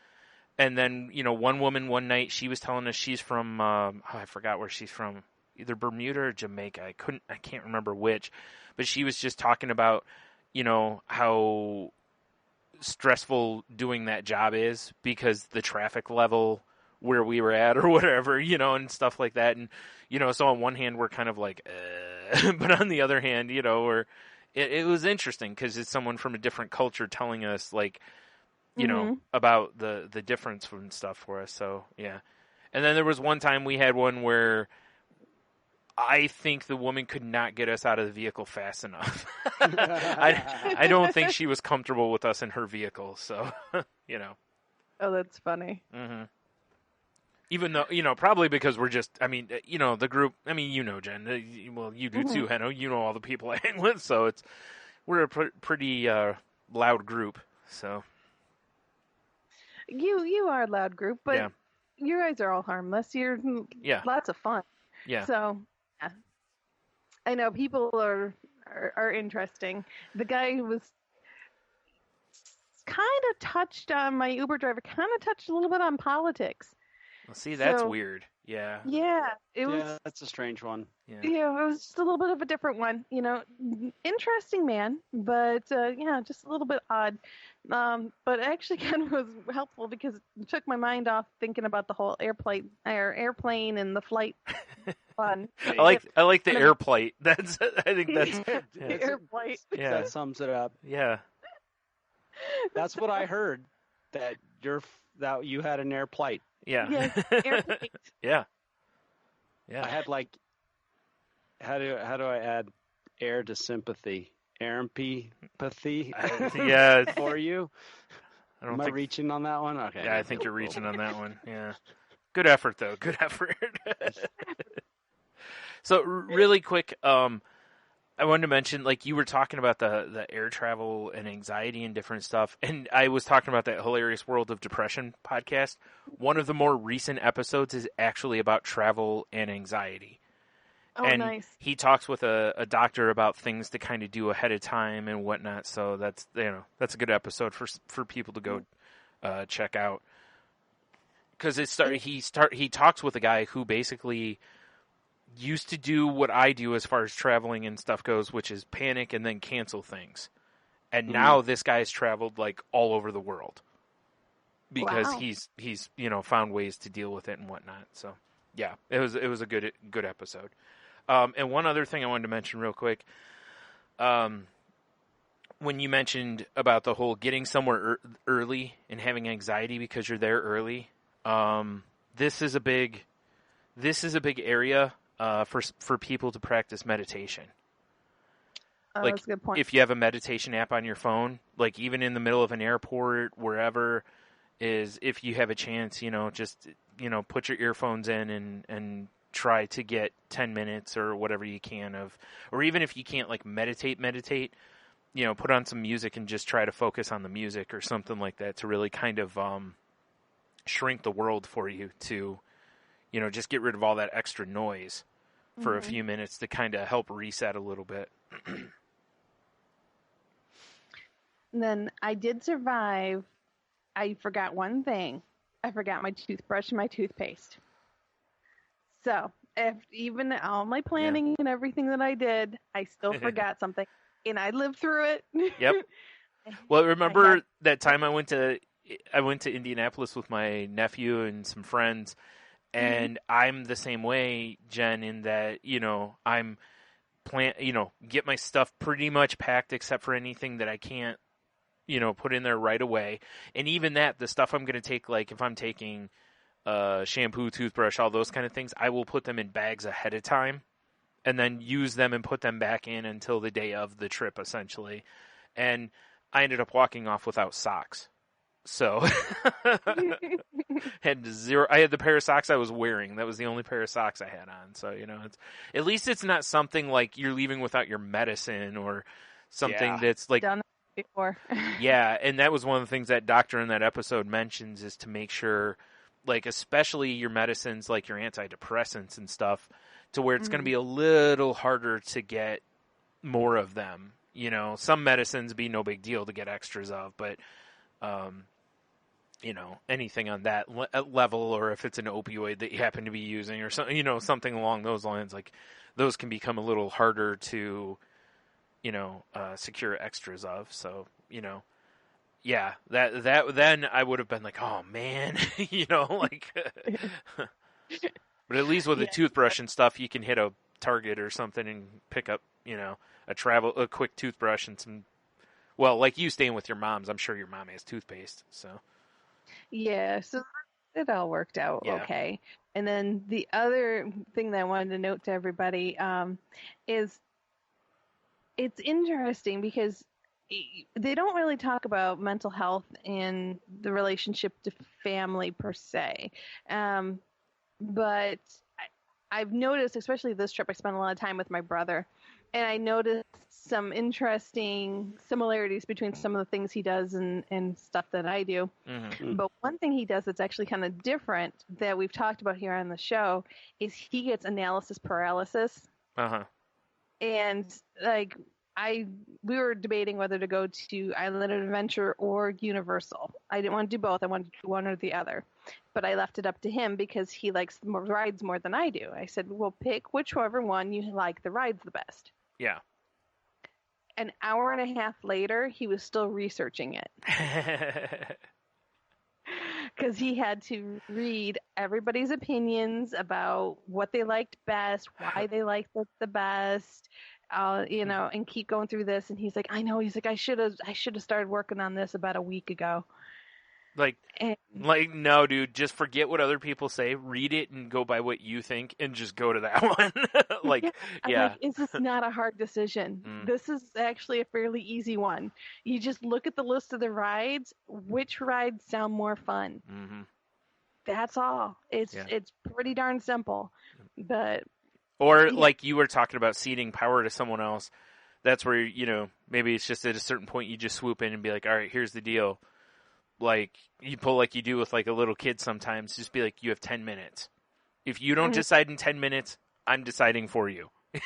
And then, one woman one night, she was telling us she's from, I forgot where she's from, either Bermuda or Jamaica. I can't remember which, but she was just talking about, how stressful doing that job is because the traffic level where we were at or whatever, and stuff like that. And, so on one hand, we're kind of like, but on the other hand, it was interesting because it's someone from a different culture telling us about the difference and stuff for us. So, yeah. And then there was one time we had one where I think the woman could not get us out of the vehicle fast enough. I don't think she was comfortable with us in her vehicle. So, Oh, that's funny. Mm-hmm. Even though, probably because we're just, the group, Jen, well, you do too, Henno. All the people I hang with. So we're a pretty loud group. So. You are a loud group, but yeah. You guys are all harmless. You're lots of fun. Yeah. So yeah. I know people are interesting. The guy who was kind of touched on my Uber driver, kind of touched a little bit on politics. Well, see, that's weird. Yeah. Yeah. That's a strange one. Yeah, it was just a little bit of a different one. Interesting man, but just a little bit odd. But actually kind of was helpful because it took my mind off thinking about the whole airplane and the flight fun. I like the airplane. I think that's the airplane. Yeah. That sums it up. Yeah. That's what I heard. That you had an airplane. Yeah. Yes, airplane. Yeah. Yeah. I had how do I add air to sympathy? Empathy? Yeah. For you? Am I reaching on that one? Okay. Yeah, I think you're reaching on that one. Yeah. Good effort, though. Good effort. So, really quick, I wanted to mention, you were talking about the air travel and anxiety and different stuff, and I was talking about that Hilarious World of Depression podcast. One of the more recent episodes is actually about travel and anxiety. Oh, and nice. He talks with a doctor about things to kind of do ahead of time and whatnot. So that's a good episode for people to go check out. Because he talks with a guy who basically used to do what I do as far as traveling and stuff goes, which is panic and then cancel things. And now this guy's traveled all over the world because he's found ways to deal with it and whatnot. So yeah, it was a good episode. And one other thing I wanted to mention real quick. When you mentioned about the whole getting somewhere early and having anxiety because you're there early, this is a big area for people to practice meditation. Like, that's a good point. if you have a meditation app on your phone, like even in the middle of an airport, wherever, is if you have a chance, just put your earphones in and try to get 10 minutes or whatever you can of, or even if you can't like meditate, put on some music and just try to focus on the music or something like that to really kind of shrink the world for you to, just get rid of all that extra noise for a few minutes to kind of help reset a little bit. And then I did survive. I forgot one thing. I forgot my toothbrush and my toothpaste. So, even all my planning and everything that I did, I still forgot something. And I lived through it. Yep. Well, remember that time I went to Indianapolis with my nephew and some friends, and I'm the same way, Jen, in that, I'm get my stuff pretty much packed except for anything that I can't, put in there right away. And even that, the stuff I'm going to take, like if I'm taking shampoo, toothbrush, all those kind of things, I will put them in bags ahead of time and then use them and put them back in until the day of the trip, essentially. And I ended up walking off without socks. So I had the pair of socks I was wearing. That was the only pair of socks I had on. So, it's, at least it's not something like you're leaving without your medicine or something that's like done before. Yeah. And that was one of the things that doctor in that episode mentions, is to make sure, like, especially your medicines, like your antidepressants and stuff, to where it's going to be a little harder to get more of them. Some medicines be no big deal to get extras of, but, anything on that level, or if it's an opioid that you happen to be using or something, something along those lines, like those can become a little harder to, secure extras of. So, yeah, that then I would have been like, oh man, like, but at least with a toothbrush and stuff, you can hit a Target or something and pick up, a quick toothbrush and some, well, like you staying with your mom's, I'm sure your mom has toothpaste, so. Yeah, so it all worked out okay. And then the other thing that I wanted to note to everybody is it's interesting because they don't really talk about mental health and the relationship to family per se. But I've noticed, especially this trip, I spent a lot of time with my brother, and I noticed some interesting similarities between some of the things he does and stuff that I do. Mm-hmm. But one thing he does that's actually kind of different that we've talked about here on the show is he gets analysis paralysis. Uh-huh. And like we were debating whether to go to Island Adventure or Universal. I didn't want to do both. I wanted to do one or the other. But I left it up to him because he likes the rides more than I do. I said, well, pick whichever one you like the rides the best. Yeah. An hour and a half later, he was still researching it. Because he had to read everybody's opinions about what they liked best, why they liked it the best, and keep going through this. And he's like, I know. He's like, I should have started working on this about a week ago. Like, no, dude, just forget what other people say. Read it and go by what you think and just go to that one. Yeah. This is not a hard decision. This is actually a fairly easy one. You just look at the list of the rides. Which rides sound more fun? Mm-hmm. That's all. It's pretty darn simple. But like you were talking about ceding power to someone else. That's where, maybe it's just at a certain point you just swoop in and be like, all right, here's the deal. Like, you pull like you do with like a little kid sometimes. Just be like, you have 10 minutes. If you don't decide in 10 minutes, I'm deciding for you. We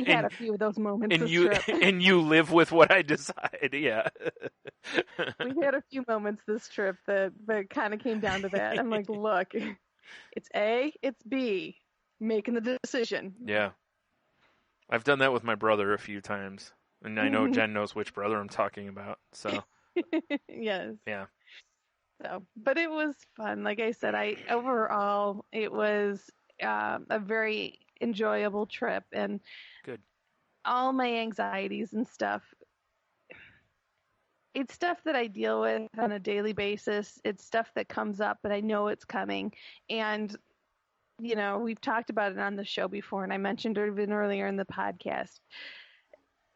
had a few of those moments and this you trip. And you live with what I decide. Yeah. We had a few moments this trip that kind of came down to that. I'm like, look, it's A, it's B, making the decision. Yeah. I've done that with my brother a few times. And I know Jen knows which brother I'm talking about. So yes. Yeah. So, but it was fun. Like I said, overall, it was a very enjoyable trip. And good. All my anxieties and stuff, it's stuff that I deal with on a daily basis. It's stuff that comes up, but I know it's coming. And, you know, we've talked about it on the show before, and I mentioned it even earlier in the podcast.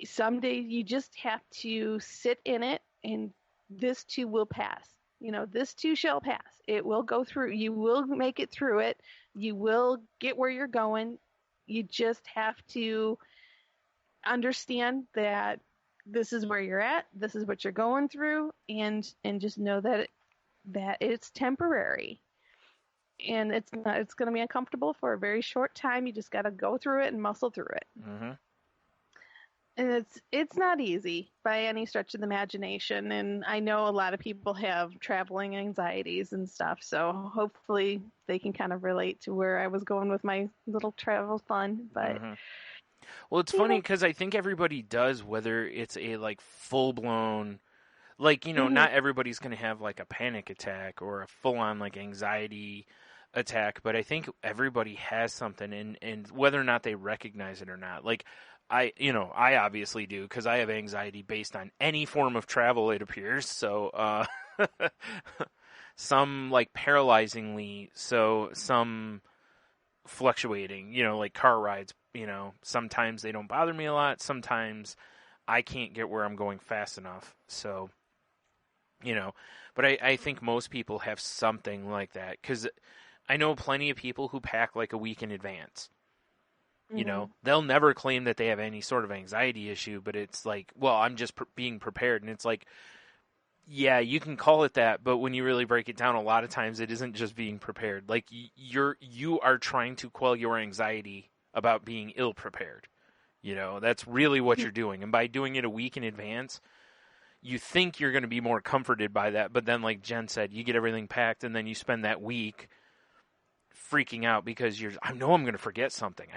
Someday you just have to sit in it, and this too will pass. You know, this too shall pass. It will go through. You will make it through it. You will get where you're going. You just have to understand that this is where you're at, this is what you're going through, and just know that it's temporary, and it's going to be uncomfortable for a very short time. You just got to go through it and muscle through it. Mm-hmm. And it's not easy by any stretch of the imagination, and I know a lot of people have traveling anxieties and stuff, so hopefully they can kind of relate to where I was going with my little travel fun. But mm-hmm. Well, it's funny because I think everybody does, whether it's a like full blown, like, you know, Mm-hmm. not everybody's going to have like a panic attack or a full on like anxiety attack, but I think everybody has something, and whether or not they recognize it or not, like I obviously do because I have anxiety based on any form of travel, it appears. So, some like paralyzingly, so some fluctuating, you know, like car rides. You know, sometimes they don't bother me a lot. Sometimes I can't get where I'm going fast enough. So, you know, but I think most people have something like that because I know plenty of people who pack like a week in advance. You know, they'll never claim that they have any sort of anxiety issue, but it's like, well, I'm just being prepared. And it's like, yeah, you can call it that, but when you really break it down, a lot of times it isn't just being prepared. Like you are trying to quell your anxiety about being ill prepared. You know, that's really what you're doing. And by doing it a week in advance, you think you're going to be more comforted by that. But then, like Jen said, you get everything packed and then you spend that week freaking out because I know I'm going to forget something.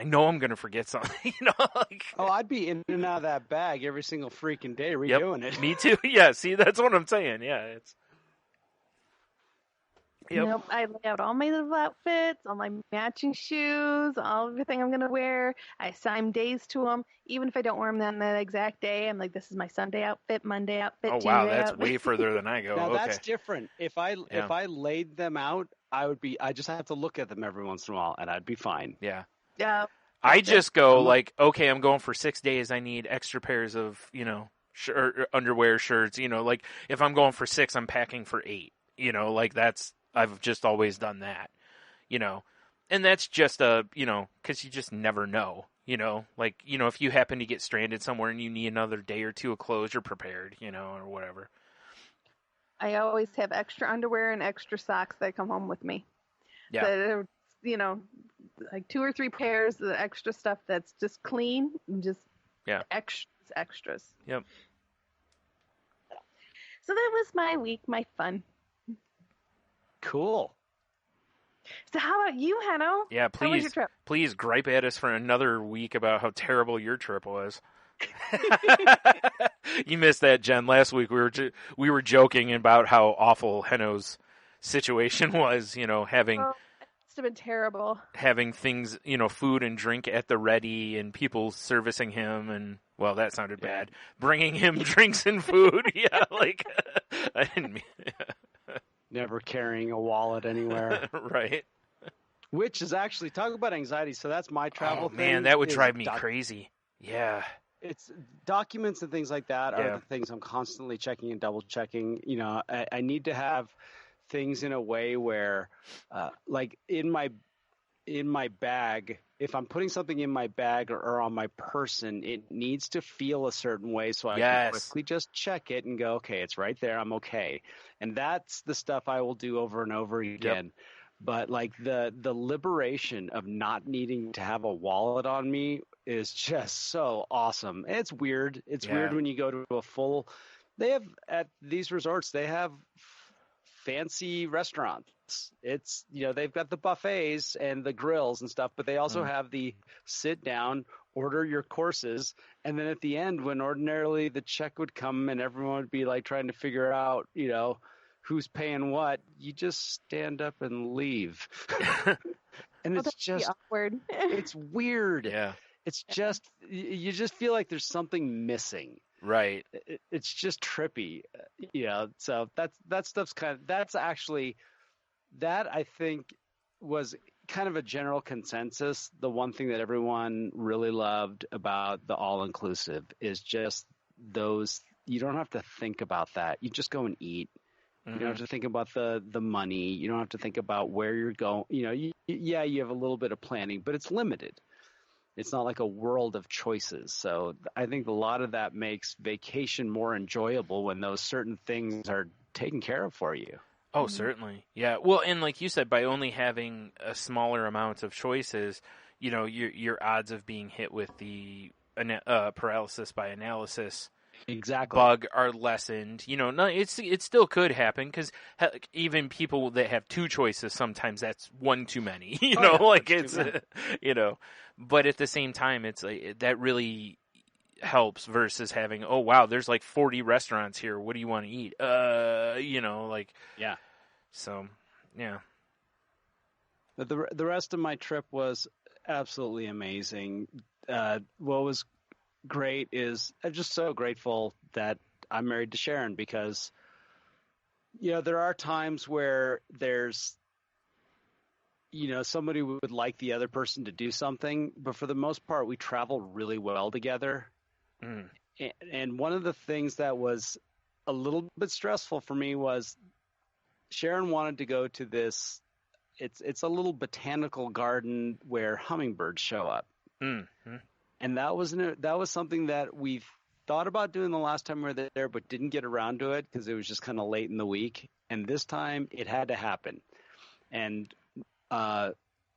You know, like, I'd be in and out of that bag every single freaking day redoing it. Me too. Yeah. See, that's what I'm saying. Yeah. It's. Yep. Nope, I lay out all my little outfits, all my matching shoes, everything I'm going to wear. I assign days to them. Even if I don't wear them on that exact day, I'm like, this is my Sunday outfit, Monday outfit, Tuesday wow, that's outfit. way further than I go. Now, okay. that's different. If I laid them out, I just have to look at them every once in a while, and I'd be fine. Yeah. Yeah. I just go like, okay, I'm going for 6 days. I need extra pairs of, you know, underwear, shirts. You know, like if I'm going for 6, I'm packing for 8. You know, like I've just always done that, you know, and that's just because you just never know, you know, like, you know, if you happen to get stranded somewhere and you need another day or two of clothes, you're prepared, you know, or whatever. I always have extra underwear and extra socks that come home with me. Yeah. That are, you know, like 2 or 3 pairs of extra stuff that's just clean and just extras. Yep. So that was my week, my fun. Cool. So how about you, Hanno? Yeah, How was your trip? please gripe at us for another week about how terrible your trip was. You missed that, Jen. Last week we were joking about how awful Hanno's situation was. You know, having it must have been terrible. Having things, you know, food and drink at the ready, and people servicing him, and well, that sounded bad. Bringing him drinks and food. Yeah, like I didn't mean. Never carrying a wallet anywhere. Right. Which is actually, talk about anxiety. So that's my travel thing. Man, that would drive me crazy. Yeah. It's documents and things like that are the things I'm constantly checking and double checking. You know, I need to have things in a way where, like in my bag, if I'm putting something in my bag or on my person, it needs to feel a certain way so I can quickly just check it and go, okay, it's right there. I'm okay. And that's the stuff I will do over and over again. Yep. But like the liberation of not needing to have a wallet on me is just so awesome. It's weird. It's weird when you go to a full – they have – at these resorts, they have fancy restaurants. It's, you know, they've got the buffets and the grills and stuff, but they also have the sit down, order your courses, and then at the end, when ordinarily the check would come and everyone would be like trying to figure out, you know, who's paying what, you just stand up and leave. And it's just awkward. It's weird. Yeah. It's just, you just feel like there's something missing. Right. It's just trippy. So that stuff's that's actually, that I think was kind of a general consensus. The one thing that everyone really loved about the all-inclusive is just those, you don't have to think about that. You just go and eat. You don't have to think about the money. You don't have to think about where you're going. You have a little bit of planning, but it's limited. It's not like a world of choices. So I think a lot of that makes vacation more enjoyable when those certain things are taken care of for you. Oh, certainly. Yeah. Well, and like you said, by only having a smaller amount of choices, your odds of being hit with the paralysis by analysis bug are lessened. It still could happen because even people that have two choices, sometimes that's one too many. But at the same time, it's like that really helps versus having, oh wow, there's like 40 restaurants here. What do you want to eat? Yeah. So, yeah. But the rest of my trip was absolutely amazing. What was great is I'm just so grateful that I'm married to Sharon because, there are times where there's, somebody would like the other person to do something, but for the most part, we travel really well together. And one of the things that was a little bit stressful for me was Sharon wanted to go to this, it's a little botanical garden where hummingbirds show up. And that was something that we thought about doing the last time we were there, but didn't get around to it because it was just kind of late in the week. And this time it had to happen. And the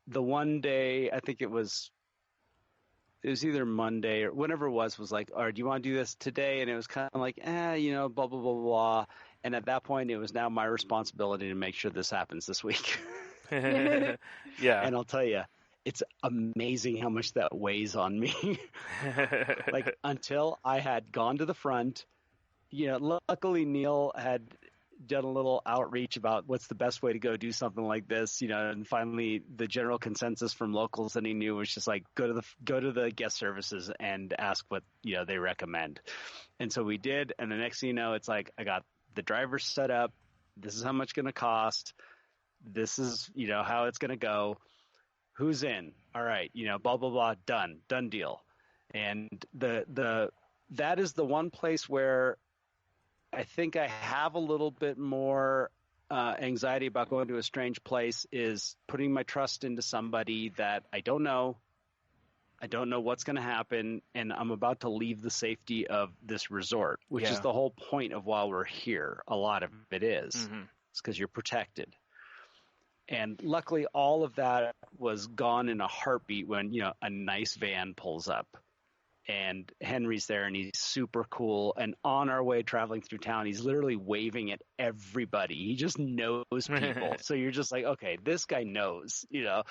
one day, I think it was either Monday or whenever it was like, all right, do you want to do this today? And it was kind of like, blah, blah, blah, blah. And at that point, it was now my responsibility to make sure this happens this week. Yeah. And I'll tell you, it's amazing how much that weighs on me. Like until I had gone to the front, luckily Neil had done a little outreach about what's the best way to go do something like this, and finally the general consensus from locals that he knew was just like, go to the guest services and ask what, they recommend. And so we did. And the next thing you know, it's like, I got the driver set up. This is how much going to cost. This is, how it's going to go. Who's in? All right. Blah, blah, blah. Done deal. And that is the one place where I think I have a little bit more anxiety about going to a strange place is putting my trust into somebody that I don't know. I don't know what's going to happen, and I'm about to leave the safety of this resort, which is the whole point of why we're here. A lot of it is. It's because you're protected. And luckily, all of that was gone in a heartbeat when, a nice van pulls up. And Henry's there, and he's super cool. And on our way traveling through town, he's literally waving at everybody. He just knows people. So you're just like, okay, this guy knows, Yeah.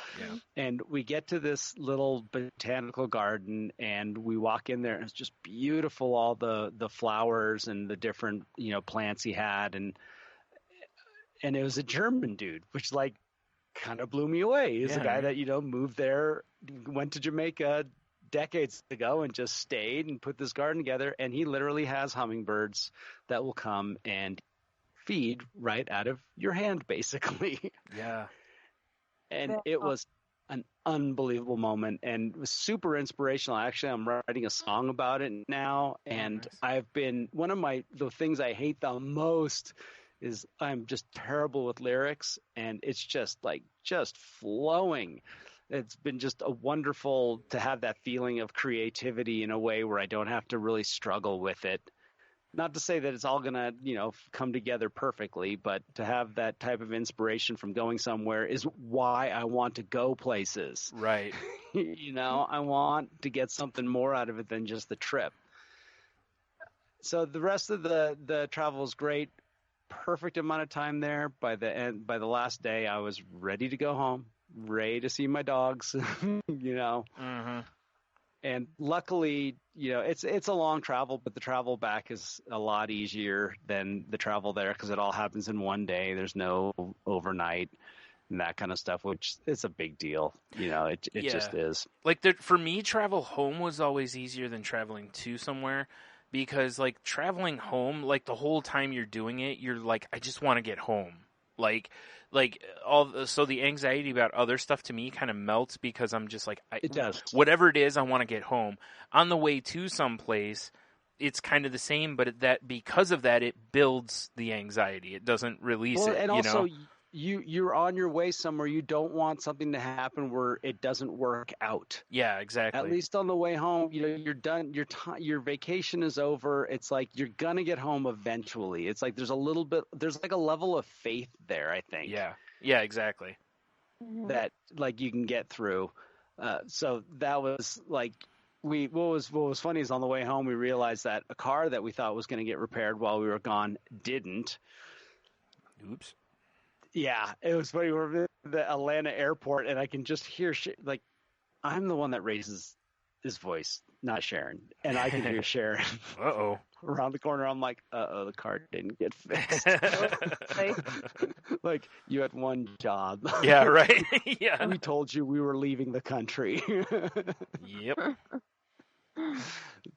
And we get to this little botanical garden, and we walk in there, and it's just beautiful, all the flowers and the different, plants he had. And it was a German dude, which kind of blew me away. He's a guy that, moved there, went to Jamaica decades ago and just stayed and put this garden together, and he literally has hummingbirds that will come and feed right out of your hand, basically. Yeah. And it was an unbelievable moment, and it was super inspirational. Actually, I'm writing a song about it now, and I've been one of the things I hate the most is I'm just terrible with lyrics, and it's just flowing. It's been just a wonderful to have that feeling of creativity in a way where I don't have to really struggle with it. Not to say that it's all going to, come together perfectly, but to have that type of inspiration from going somewhere is why I want to go places. Right. I want to get something more out of it than just the trip. So the rest of the travel was great. Perfect amount of time there. By the last day, I was ready to go home. Ready to see my dogs, And luckily, it's a long travel, but the travel back is a lot easier than the travel there because it all happens in one day. There's no overnight, and that kind of stuff, which is a big deal. It just is. Like for me, travel home was always easier than traveling to somewhere, because like traveling home, like the whole time you're doing it, you're like, I just want to get home. So the anxiety about other stuff to me kind of melts, because I'm just like, it does. Whatever it is, I want to get home. On the way to someplace, it's kind of the same, but because of that, it builds the anxiety. It doesn't release it. And also, you're on your way somewhere. You don't want something to happen where it doesn't work out. Yeah, exactly. At least on the way home, you're done. Your vacation is over. It's like you're gonna get home eventually. It's like there's a level of faith there, I think. Yeah, exactly. That like you can get through. So that was like what was funny is on the way home we realized that a car that we thought was going to get repaired while we were gone didn't. Oops. Yeah, it was funny. We're at the Atlanta airport, and I can just hear like I'm the one that raises his voice, not Sharon, and I can hear Sharon. Uh-oh. Around the corner. I'm like, uh-oh, the car didn't get fixed. Like, you had one job. Yeah, right. Yeah. We told you we were leaving the country. Yep.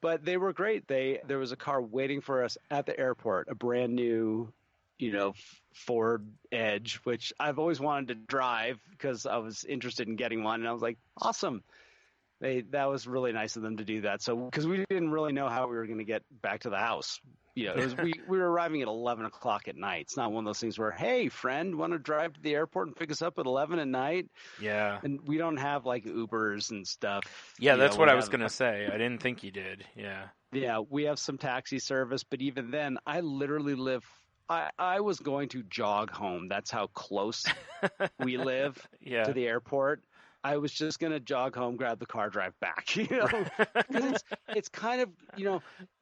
But they were great. There was a car waiting for us at the airport, a brand new, Ford Edge, which I've always wanted to drive because I was interested in getting one. And I was like, awesome. That was really nice of them to do that. So, because we didn't really know how we were going to get back to the house. We were arriving at 11 o'clock at night. It's not one of those things where, hey, friend, want to drive to the airport and pick us up at 11 at night? Yeah. And we don't have like Ubers and stuff. Yeah, that's what I was going to say. I didn't think you did. Yeah. Yeah, we have some taxi service, but even then, I literally live. I was going to jog home. That's how close we live to the airport. I was just going to jog home, grab the car, drive back, because it's kind of,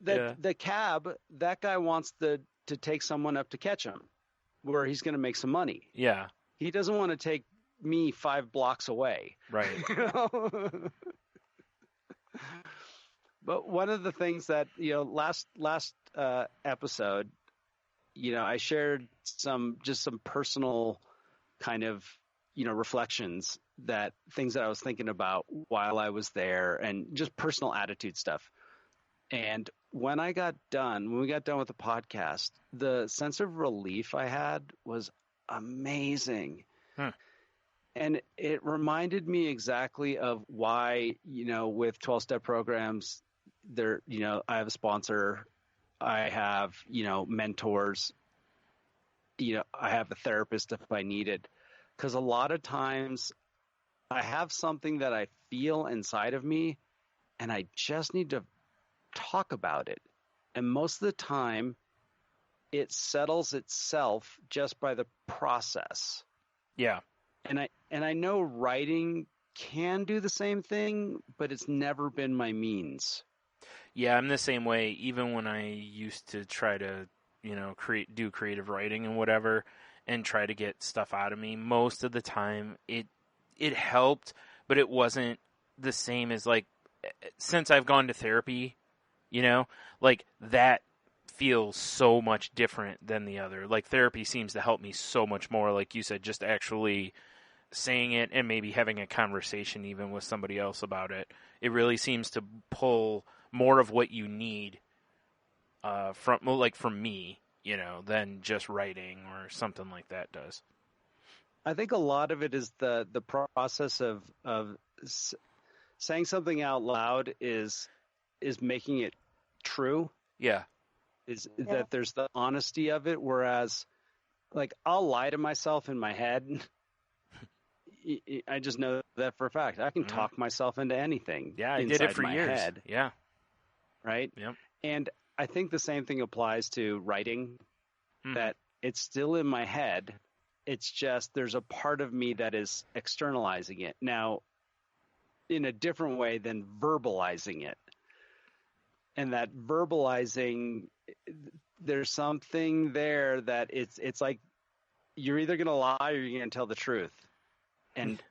the cab, that guy wants to take someone up to catch him where he's going to make some money. Yeah. He doesn't want to take me 5 blocks away. Right. But one of the things that, last episode, I shared some personal kind of, reflections, that things that I was thinking about while I was there, and just personal attitude stuff. And when we got done with the podcast, the sense of relief I had was amazing. And it reminded me exactly of why, with 12-step programs, there, I have a sponsor, I have, mentors, I have a therapist if I need it. Because a lot of times I have something that I feel inside of me and I just need to talk about it. And most of the time it settles itself just by the process. Yeah. And I know writing can do the same thing, but it's never been my means. Yeah, I'm the same way. Even when I used to try to, do creative writing and whatever, and try to get stuff out of me, most of the time it helped, but it wasn't the same as, like, since I've gone to therapy, like, that feels so much different than the other. Like, therapy seems to help me so much more, like you said, just actually saying it and maybe having a conversation even with somebody else about it. It really seems to pull more of what you need from me, than just writing or something like that does. I think a lot of it is the process of saying something out loud is making it true. Yeah. That there's the honesty of it, whereas, like, I'll lie to myself in my head. I just know that for a fact. I can talk myself into anything. Yeah, I did it for years. Head, yeah. Right? Yep. And I think the same thing applies to writing, that it's still in my head. It's just there's a part of me that is externalizing it. Now, in a different way than verbalizing it. And that verbalizing, there's something there that it's like you're either going to lie or you're going to tell the truth. And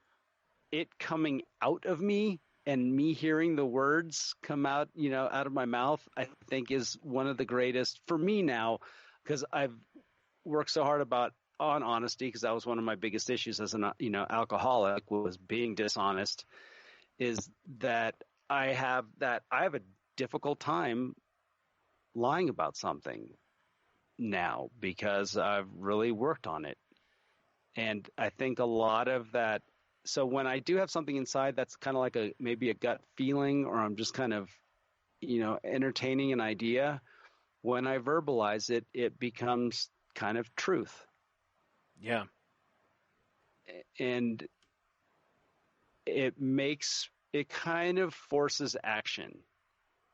it coming out of me and me hearing the words come out, out of my mouth, I think is one of the greatest for me now, because I've worked so hard about on honesty, because that was one of my biggest issues as an alcoholic, was being dishonest, is that I have a difficult time lying about something now because I've really worked on it. And I think a lot of that, so when I do have something inside that's kind of like maybe a gut feeling, or I'm just kind of, entertaining an idea, when I verbalize it, it becomes kind of truth. Yeah. And it kind of forces action,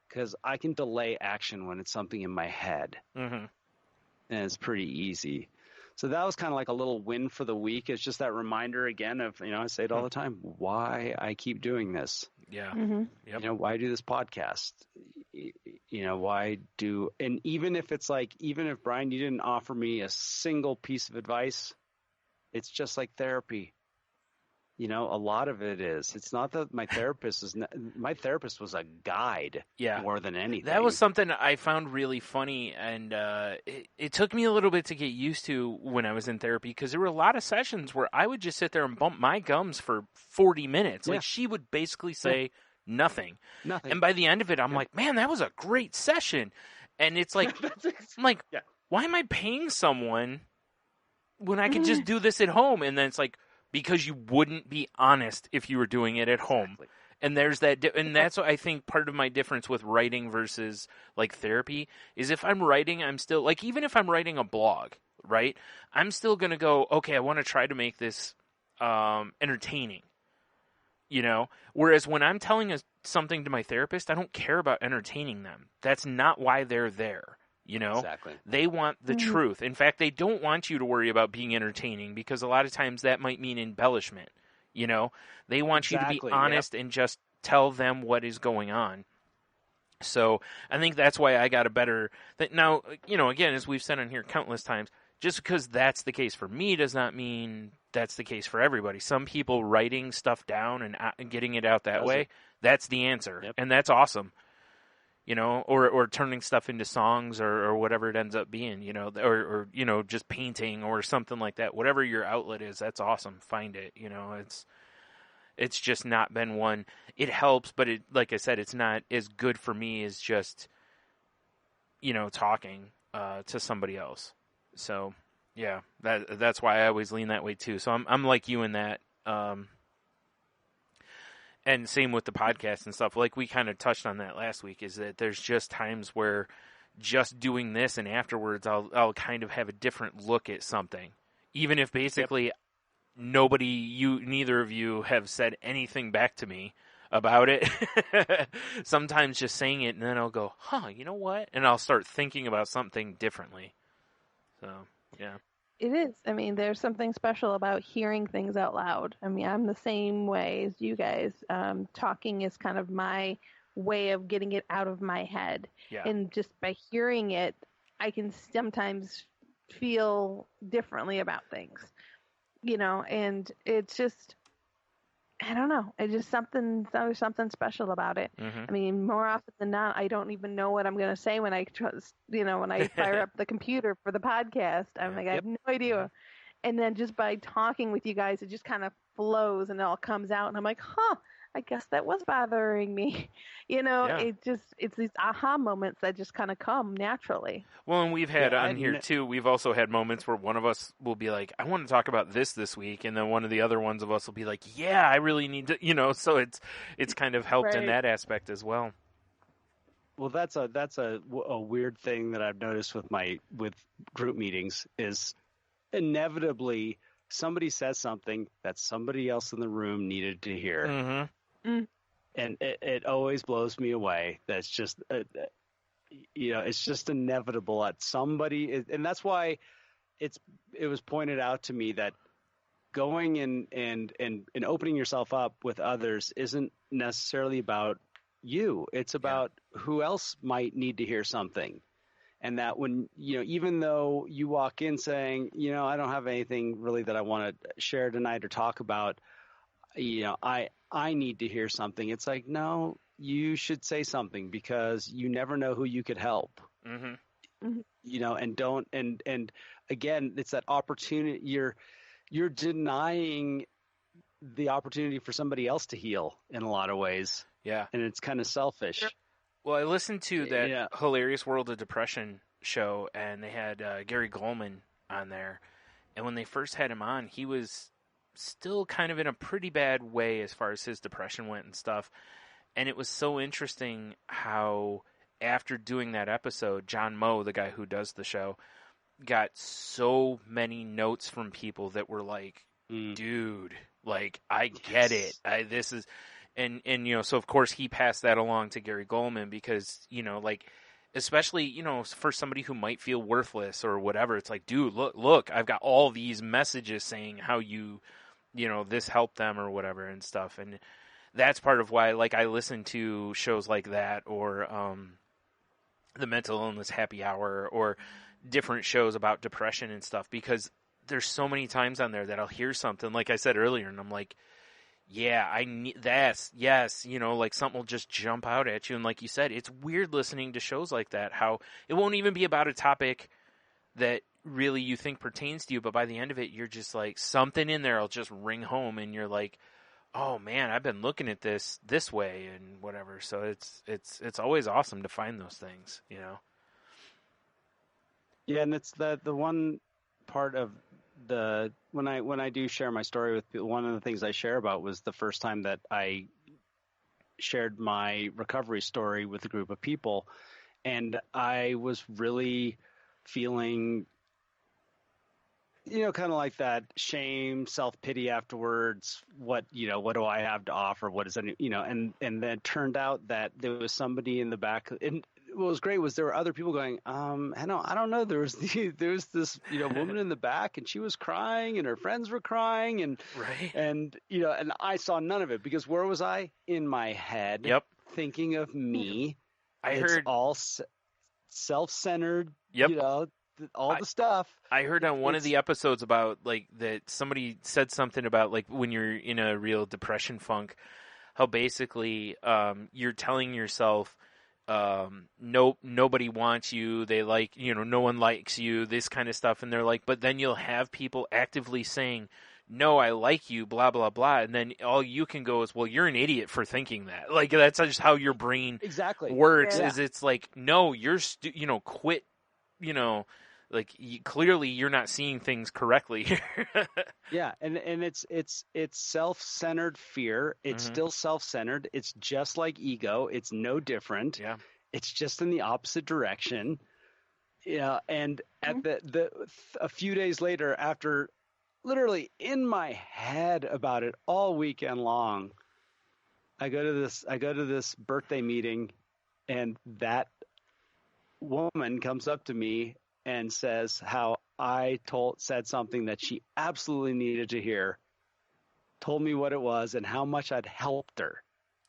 because I can delay action when it's something in my head. Mm-hmm. And it's pretty easy. So that was kind of like a little win for the week. It's just that reminder again of, I say it all the time, why I keep doing this. Yeah. Mm-hmm. Yep. Why do this podcast? And even if it's like, even if Brian, you didn't offer me a single piece of advice, it's just like therapy. A lot of it is. It's not that my therapist was a guide more than anything. That was something I found really funny, and it took me a little bit to get used to when I was in therapy, because there were a lot of sessions where I would just sit there and bump my gums for 40 minutes. Yeah. Like, she would basically say nothing. Nothing. And by the end of it, I'm like, man, that was a great session. And it's like, I'm like, why am I paying someone when I could just do this at home? And then it's like, because you wouldn't be honest if you were doing it at home. Exactly. And there's that, and that's what I think part of my difference with writing versus like therapy is, if I'm writing, I'm still like, even if I'm writing a blog, right, I'm still going to go, okay, I want to try to make this entertaining, whereas when I'm telling something to my therapist, I don't care about entertaining them. That's not why they're there. Exactly. They want the truth. In fact, they don't want you to worry about being entertaining, because a lot of times that might mean embellishment. They want you to be honest and just tell them what is going on. So I think that's why I got a better. Now, again, as we've said on here countless times, just because that's the case for me does not mean that's the case for everybody. Some people writing stuff down and getting it out that way, that's the answer, and that's awesome. Or turning stuff into songs or whatever it ends up being, or just painting or something like that. Whatever your outlet is, that's awesome. Find it. It's just not been one. It helps, but like I said, it's not as good for me as just, talking to somebody else. So yeah, that's why I always lean that way too. So I'm like you in that. And same with the podcast and stuff. Like we kind of touched on that last week, is that there's just times where just doing this and afterwards I'll kind of have a different look at something. Even if basically neither of you have said anything back to me about it. Sometimes just saying it, and then I'll go, you know what? And I'll start thinking about something differently. So, yeah. It is. I mean, there's something special about hearing things out loud. I mean, I'm the same way as you guys. Talking is kind of my way of getting it out of my head. Yeah. And just by hearing it, I can sometimes feel differently about things, and it's just, I don't know. It's just there's something special about it. Mm-hmm. I mean, more often than not, I don't even know what I'm going to say when I when I fire up the computer for the podcast. I'm like, I have no idea. And then just by talking with you guys, it just kind of flows and it all comes out. And I'm like, I guess that was bothering me. It's these aha moments that just kind of come naturally. Well, and we've had on here too, we've also had moments where one of us will be like, I want to talk about this week. And then one of the other ones of us will be like, yeah, I really need to, so it's kind of helped in that aspect as well. Well, that's a weird thing that I've noticed with group meetings is inevitably somebody says something that somebody else in the room needed to hear. Mm-hmm. And it always blows me away. That's just, it's just inevitable that somebody, and that's why it was pointed out to me that going and opening yourself up with others isn't necessarily about you. It's about who else might need to hear something. And that when, even though you walk in saying, I don't have anything really that I want to share tonight or talk about, I need to hear something. It's like, no, you should say something, because you never know who you could help. Mm-hmm. you know, and don't, and again, it's that opportunity. You're denying the opportunity for somebody else to heal in a lot of ways. Yeah. And it's kind of selfish. Well, I listened to that Hilarious World of Depression show, and they had Gary Goldman on there. And when they first had him on, he was still kind of in a pretty bad way as far as his depression went and stuff. And it was so interesting how after doing that episode, John Moe, the guy who does the show, got so many notes from people that were like, dude, like, I get it. This is, and, you know, so of course he passed that along to Gary Goldman because, you know, like, especially, you know, for somebody who might feel worthless or whatever, it's like, dude, look, I've got all these messages saying how you know, this helped them or whatever and stuff. And that's part of why, like, I listen to shows like that or, the Mental Illness Happy Hour or different shows about depression and stuff, because there's so many times on there that I'll hear something, like I said earlier, and I'm like, yeah, I need that. Yes, you know, like something will just jump out at you. And like you said, it's weird listening to shows like that, how it won't even be about a topic that really you think pertains to you, but by the end of it, you're just like, something in there will just ring home, and you're like, oh man, I've been looking at this way and whatever. So it's always awesome to find those things, you know? Yeah. And it's the one part of when I do share my story with people, one of the things I share about was the first time that I shared my recovery story with a group of people. And I was really feeling, you know, kind of like that shame, self-pity afterwards. What do I have to offer? What is that, you know, and then it turned out that there was somebody in the back. And what was great was there were other people going, I don't know. There was this, you know, woman in the back, and she was crying and her friends were crying, and, right. And, you know, and I saw none of it because where was I? In my head, thinking of me. It's heard all self-centered, you know, all the stuff. I heard on one of the episodes about like that somebody said something about like when you're in a real depression funk, how basically you're telling yourself nobody wants you, they like, you know, no one likes you, this kind of stuff, and they're like, but then you'll have people actively saying, no, I like you, blah blah blah, and then all you can go is, well, you're an idiot for thinking that. Like, that's just how your brain works. Is it's like, no, you're you know, quit, you know, like clearly you're not seeing things correctly here. Yeah, and it's self-centered fear. It's still self-centered. It's just like ego. It's no different. Yeah, it's just in the opposite direction. Yeah, and at a few days later, after literally in my head about it all weekend long, I go to this birthday meeting, and that woman comes up to me and says how I said something that she absolutely needed to hear, told me what it was and how much I'd helped her.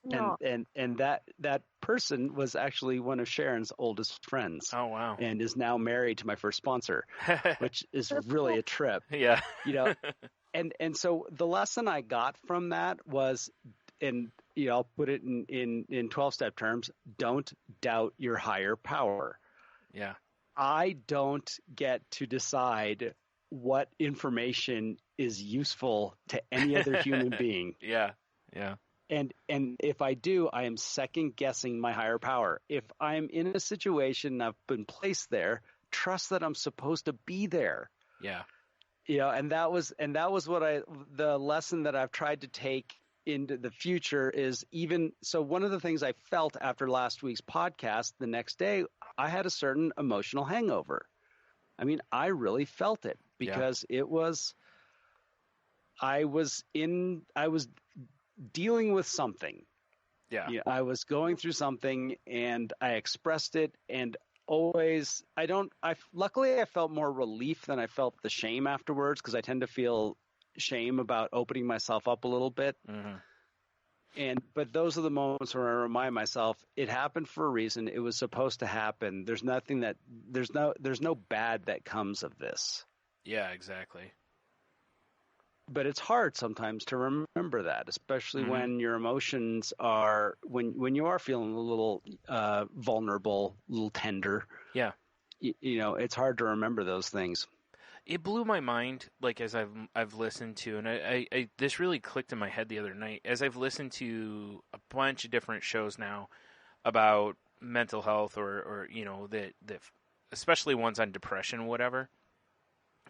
No. And that person was actually one of Sharon's oldest friends. Oh, wow. And is now married to my first sponsor, which is really a trip. Yeah. You know, and so the lesson I got from that was, and you know, I'll put it in 12-step terms, don't doubt your higher power. Yeah. I don't get to decide what information is useful to any other human being. Yeah. Yeah. And if I do, I am second guessing my higher power. If I'm in a situation and I've been placed there, trust that I'm supposed to be there. Yeah. You know, and that was what the lesson that I've tried to take into the future is, even so, one of the things I felt after last week's podcast, the next day, I had a certain emotional hangover. I mean, I really felt it because I was dealing with something. Yeah. You know, I was going through something and I expressed it, and always luckily I felt more relief than I felt the shame afterwards, because I tend to feel shame about opening myself up a little bit. But those are the moments where I remind myself it happened for a reason. It was supposed to happen. There's no bad that comes of this. Yeah, exactly. But it's hard sometimes to remember that, especially when your emotions are, when you are feeling a little vulnerable, a little tender. Yeah. it's hard to remember those things. It blew my mind, like, as I've listened to, and I this really clicked in my head the other night, as I've listened to a bunch of different shows now about mental health or that especially ones on depression, whatever.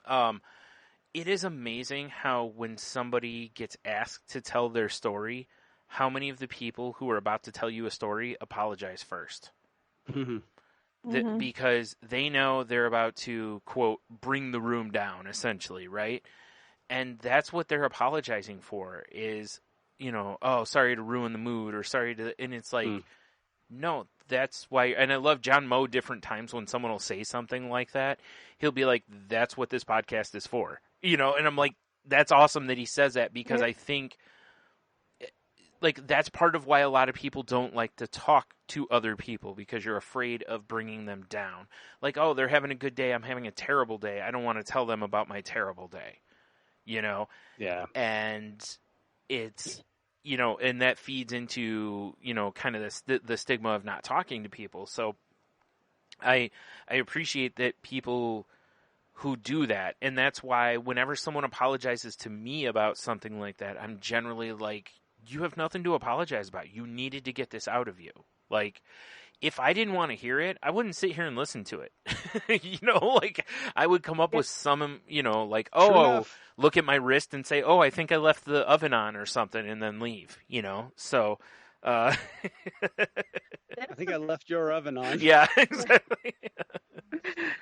It is amazing how when somebody gets asked to tell their story, how many of the people who are about to tell you a story apologize first. Because they know they're about to, quote, bring the room down, essentially, right? And that's what they're apologizing for is, oh, sorry to ruin the mood or sorry to, and it's like, no, that's why, and I love John Moe different times when someone will say something like that. He'll be like, that's what this podcast is for, and I'm like, that's awesome that he says that because I think, like, that's part of why a lot of people don't like to talk to other people because you're afraid of bringing them down. Like, oh, they're having a good day. I'm having a terrible day. I don't want to tell them about my terrible day, Yeah. And it's, and that feeds into, kind of the stigma of not talking to people. So I appreciate that people who do that. And that's why whenever someone apologizes to me about something like that, I'm generally like, you have nothing to apologize about. You needed to get this out of you. Like, if I didn't want to hear it, I wouldn't sit here and listen to it. Like, I would come up with some, like, oh, look at my wrist and say, oh, I think I left the oven on or something, and then leave, So, I think I left your oven on. Yeah, exactly.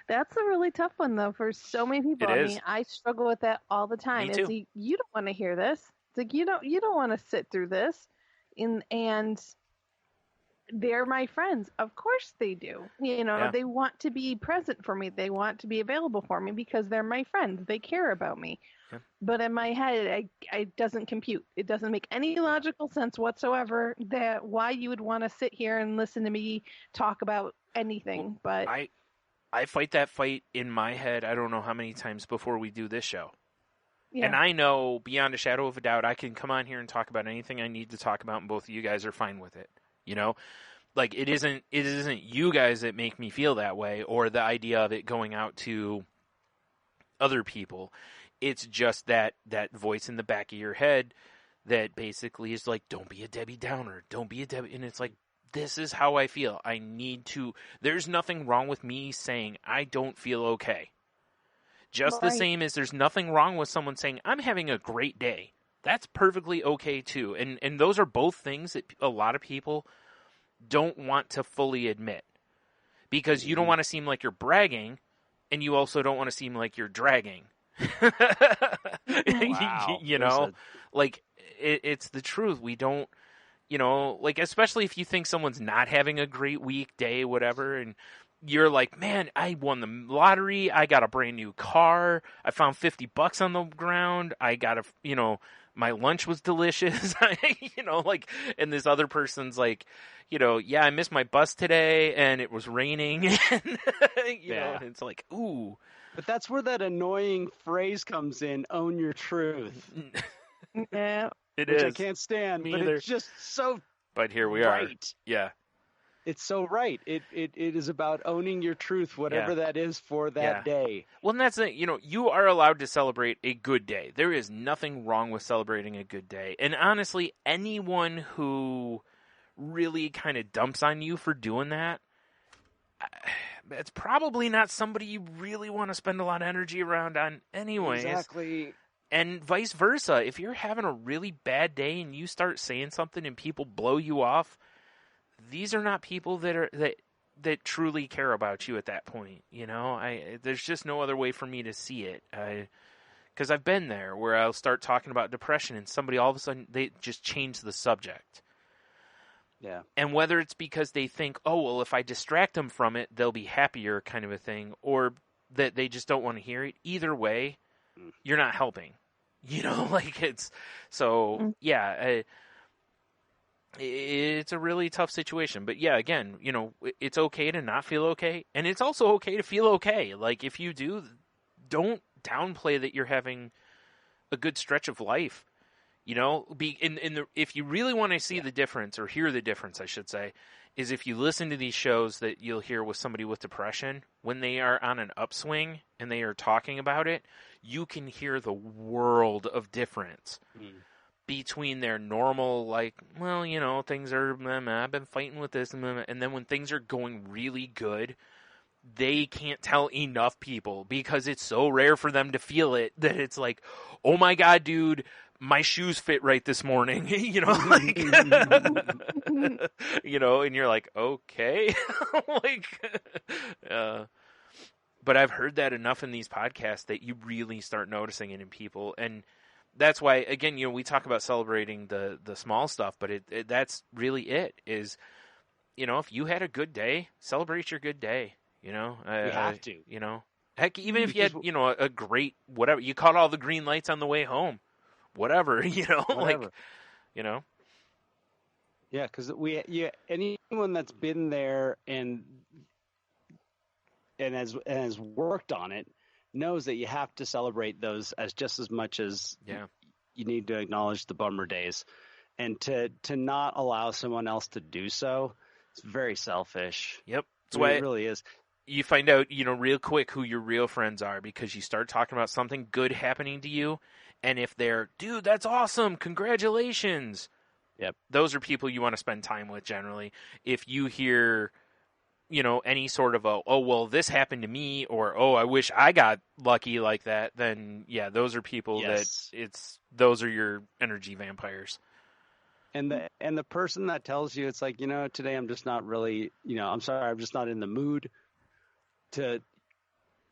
That's a really tough one, though, for so many people. I mean, I struggle with that all the time. Me too. It's, you don't want to hear this. It's like, you don't want to sit through this. And they're my friends. Of course they do. They want to be present for me. They want to be available for me because they're my friends. They care about me. Yeah. But in my head, it doesn't compute. It doesn't make any logical sense whatsoever that why you would want to sit here and listen to me talk about anything. But I fight that fight in my head I don't know how many times before we do this show. Yeah. And I know beyond a shadow of a doubt I can come on here and talk about anything I need to talk about and both of you guys are fine with it. Like it isn't you guys that make me feel that way or the idea of it going out to other people. It's just that voice in the back of your head that basically is like, don't be a Debbie Downer. Don't be a Debbie. And it's like, this is how I feel. I need to. There's nothing wrong with me saying I don't feel okay. Just the same as there's nothing wrong with someone saying I'm having a great day. That's perfectly okay too. And those are both things that a lot of people don't want to fully admit. Because you don't want to seem like you're bragging, and you also don't want to seem like you're dragging. Wow. Like it's the truth. We don't, like, especially if you think someone's not having a great week, day, whatever, and you're like, man, I won the lottery. I got a brand new car. I found $50 on the ground. I got my lunch was delicious. And this other person's like, yeah, I missed my bus today and it was raining. And it's like, ooh. But that's where that annoying phrase comes in, own your truth. Yeah. It which is. I can't stand, Me but either. it's just so But here we right. are. Yeah. It's so right. It is about owning your truth, whatever that is for that day. Well, and that's it. You are allowed to celebrate a good day. There is nothing wrong with celebrating a good day. And honestly, anyone who really kind of dumps on you for doing that, it's probably not somebody you really want to spend a lot of energy around on anyways. Exactly. And vice versa. If you're having a really bad day and you start saying something and people blow you off, these are not people that truly care about you at that point. There's just no other way for me to see it. Because I've been there where I'll start talking about depression and somebody all of a sudden they just change the subject. Yeah. And whether it's because they think, oh, well, if I distract them from it, they'll be happier kind of a thing, or that they just don't want to hear it. Either way, you're not helping. It's so, yeah, it's a really tough situation. But yeah, again, it's okay to not feel okay. And it's also okay to feel okay. Like if you do, don't downplay that you're having a good stretch of life. You know, if you really want to see the difference, or hear the difference, I should say, is if you listen to these shows that you'll hear with somebody with depression, when they are on an upswing and they are talking about it, you can hear the world of difference between their normal, like, well, you know, things are, I've been fighting with this, and then when things are going really good, they can't tell enough people, because it's so rare for them to feel it, that it's like, oh my God, dude, my shoes fit right this morning, you know, like, you know, and you're like, okay, like, but I've heard that enough in these podcasts that you really start noticing it in people. And that's why, again, you know, we talk about celebrating the small stuff, but that's really it is, you know, if you had a good day, celebrate your good day, you know, you have to, you know, heck, even if you had, you know, a great, whatever, you caught all the green lights on the way home, whatever, you know, like, you know. Yeah, because anyone that's been there and has worked on it knows that you have to celebrate those as just as much as you need to acknowledge the bummer days, and to not allow someone else to do so, it's very selfish. Yep, that's why it really is. You find out, you know, real quick who your real friends are, because you start talking about something good happening to you. And if they're, dude, that's awesome, congratulations. Yep. Those are people you want to spend time with generally. If you hear, you know, any sort of oh, well, this happened to me, or, oh, I wish I got lucky like that, then, yeah, those are people those are your energy vampires. And the person that tells you, it's like, you know, today I'm just not really, you know, I'm sorry, I'm just not in the mood to,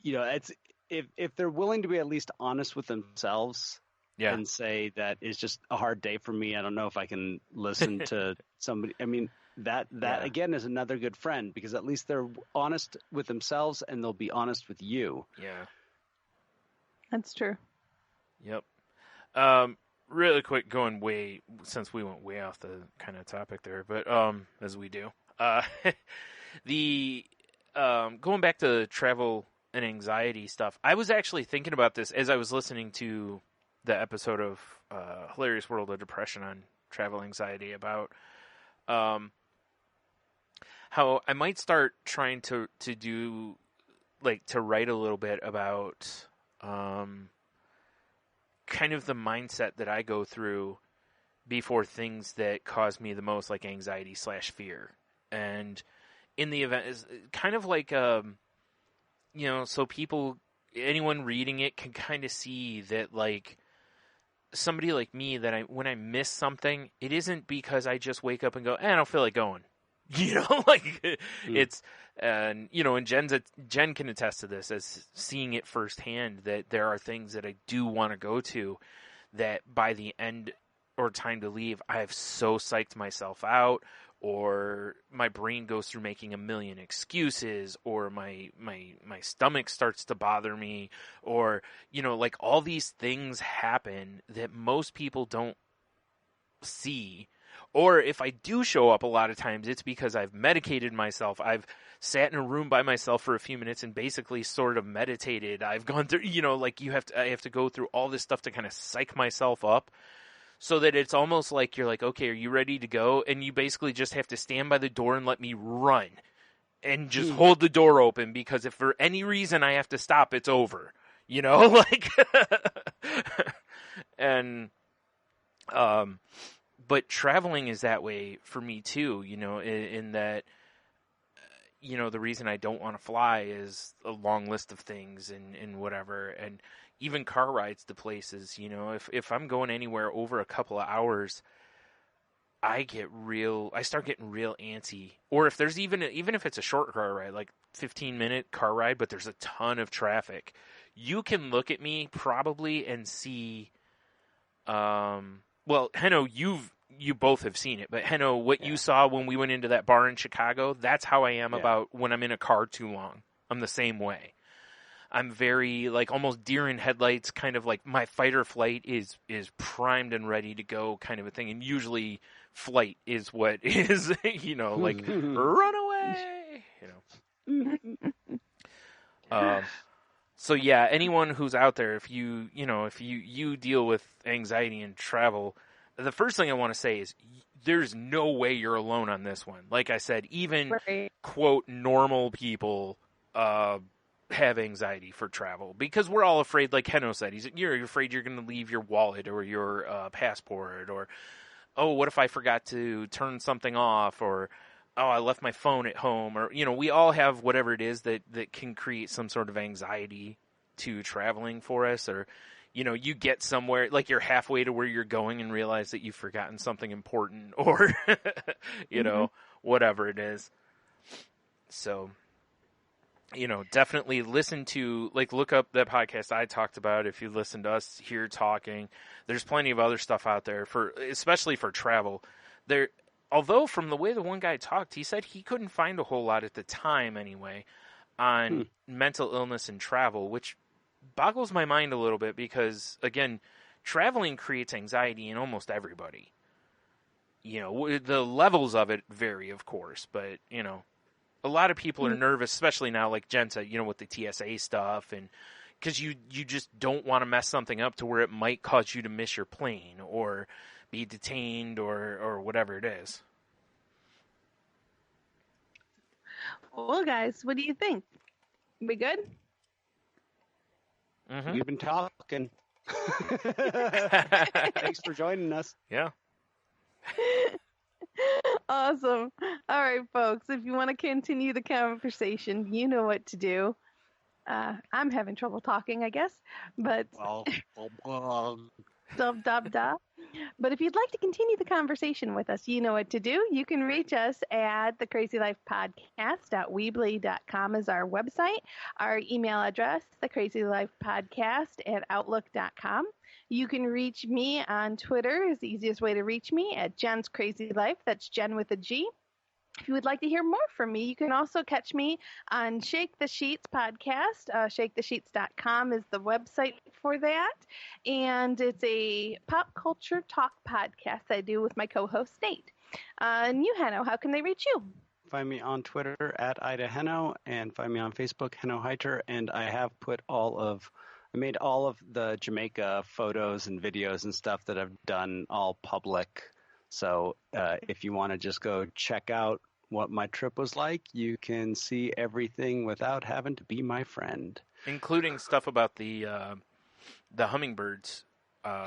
you know, it's, if they're willing to be at least honest with themselves and say that it's just a hard day for me, I don't know if I can listen to somebody. I mean, that again is another good friend, because at least they're honest with themselves and they'll be honest with you. Yeah. That's true. Yep. Really quick, since we went way off the kind of topic there, but as we do, going back to travel and anxiety stuff, I was actually thinking about this as I was listening to the episode of Hilarious World of Depression on travel anxiety, about how I might start trying to do, like, to write a little bit about kind of the mindset that I go through before things that cause me the most, like anxiety/fear. And in the event is kind of like, you know, so anyone reading it can kind of see that, like, somebody like me, that when I miss something, it isn't because I just wake up and go, I don't feel like going. You know, like, it's, and, you know, and Jen can attest to this, as seeing it firsthand, that there are things that I do want to go to that by the end or time to leave, I have so psyched myself out, or my brain goes through making a million excuses, or my stomach starts to bother me, or, you know, like, all these things happen that most people don't see. Or if I do show up a lot of times, it's because I've medicated myself. I've sat in a room by myself for a few minutes and basically sort of meditated. I've gone through, you know, like, I have to go through all this stuff to kind of psych myself up, so that it's almost like you're like, okay, are you ready to go? And you basically just have to stand by the door and let me run and just hold the door open, because if for any reason I have to stop, it's over, you know, like, and, but traveling is that way for me too, you know, in that, you know, the reason I don't want to fly is a long list of things and whatever. And even car rides to places, you know, if I'm going anywhere over a couple of hours, I start getting real antsy. Or if there's even if it's a short car ride, like 15-minute car ride, but there's a ton of traffic, you can look at me probably and see, well, Henno, you both have seen it, but Henno, what you saw when we went into that bar in Chicago, that's how I am about when I'm in a car too long. I'm the same way. I'm very, like, almost deer in headlights, kind of like my fight or flight is primed and ready to go kind of a thing. And usually flight is what is, you know, like, run away, you know. So yeah, anyone who's out there, if you deal with anxiety and travel, the first thing I want to say is there's no way you're alone on this one. Like I said, even quote normal people have anxiety for travel because we're all afraid. Like Heno said, you're afraid you're going to leave your wallet or your passport, or oh, what if I forgot to turn something off, or oh, I left my phone at home, or we all have whatever it is that can create some sort of anxiety to traveling for us, or you get somewhere, like you're halfway to where you're going and realize that you've forgotten something important, or, whatever it is. So, definitely look up that podcast I talked about. If you listen to us here talking, there's plenty of other stuff out there especially for travel. Although from the way the one guy talked, he said he couldn't find a whole lot at the time anyway on mental illness and travel, which boggles my mind a little bit because, again, traveling creates anxiety in almost everybody. The levels of it vary, of course, but, a lot of people are nervous, especially now, like Jen said, with the TSA stuff, and because you just don't want to mess something up to where it might cause you to miss your plane or be detained or whatever it is. Well, guys, what do you think? We good? Mm-hmm. We've been talking. Thanks for joining us. Yeah. Awesome. All right, folks, if you want to continue the conversation, you know what to do. I'm having trouble talking, I guess, but But if you'd like to continue the conversation with us, you know what to do. You can reach us at thecrazylifepodcast.weebly.com is our website. Our email address, thecrazylifepodcast@outlook.com. You can reach me on Twitter is the easiest way to reach me at Jen's Crazy Life. That's Jen with a G. If you would like to hear more from me, you can also catch me on Shake the Sheets podcast. ShakeTheSheets.com is the website for that. And it's a pop culture talk podcast I do with my co-host, Nate. And you, Heno, how can they reach you? Find me on Twitter at Ida Heno and find me on Facebook, Heno Heiter. And I have I made all of the Jamaica photos and videos and stuff that I've done all public. So if you want to just go check out what my trip was like, you can see everything without having to be my friend. Including stuff about the hummingbirds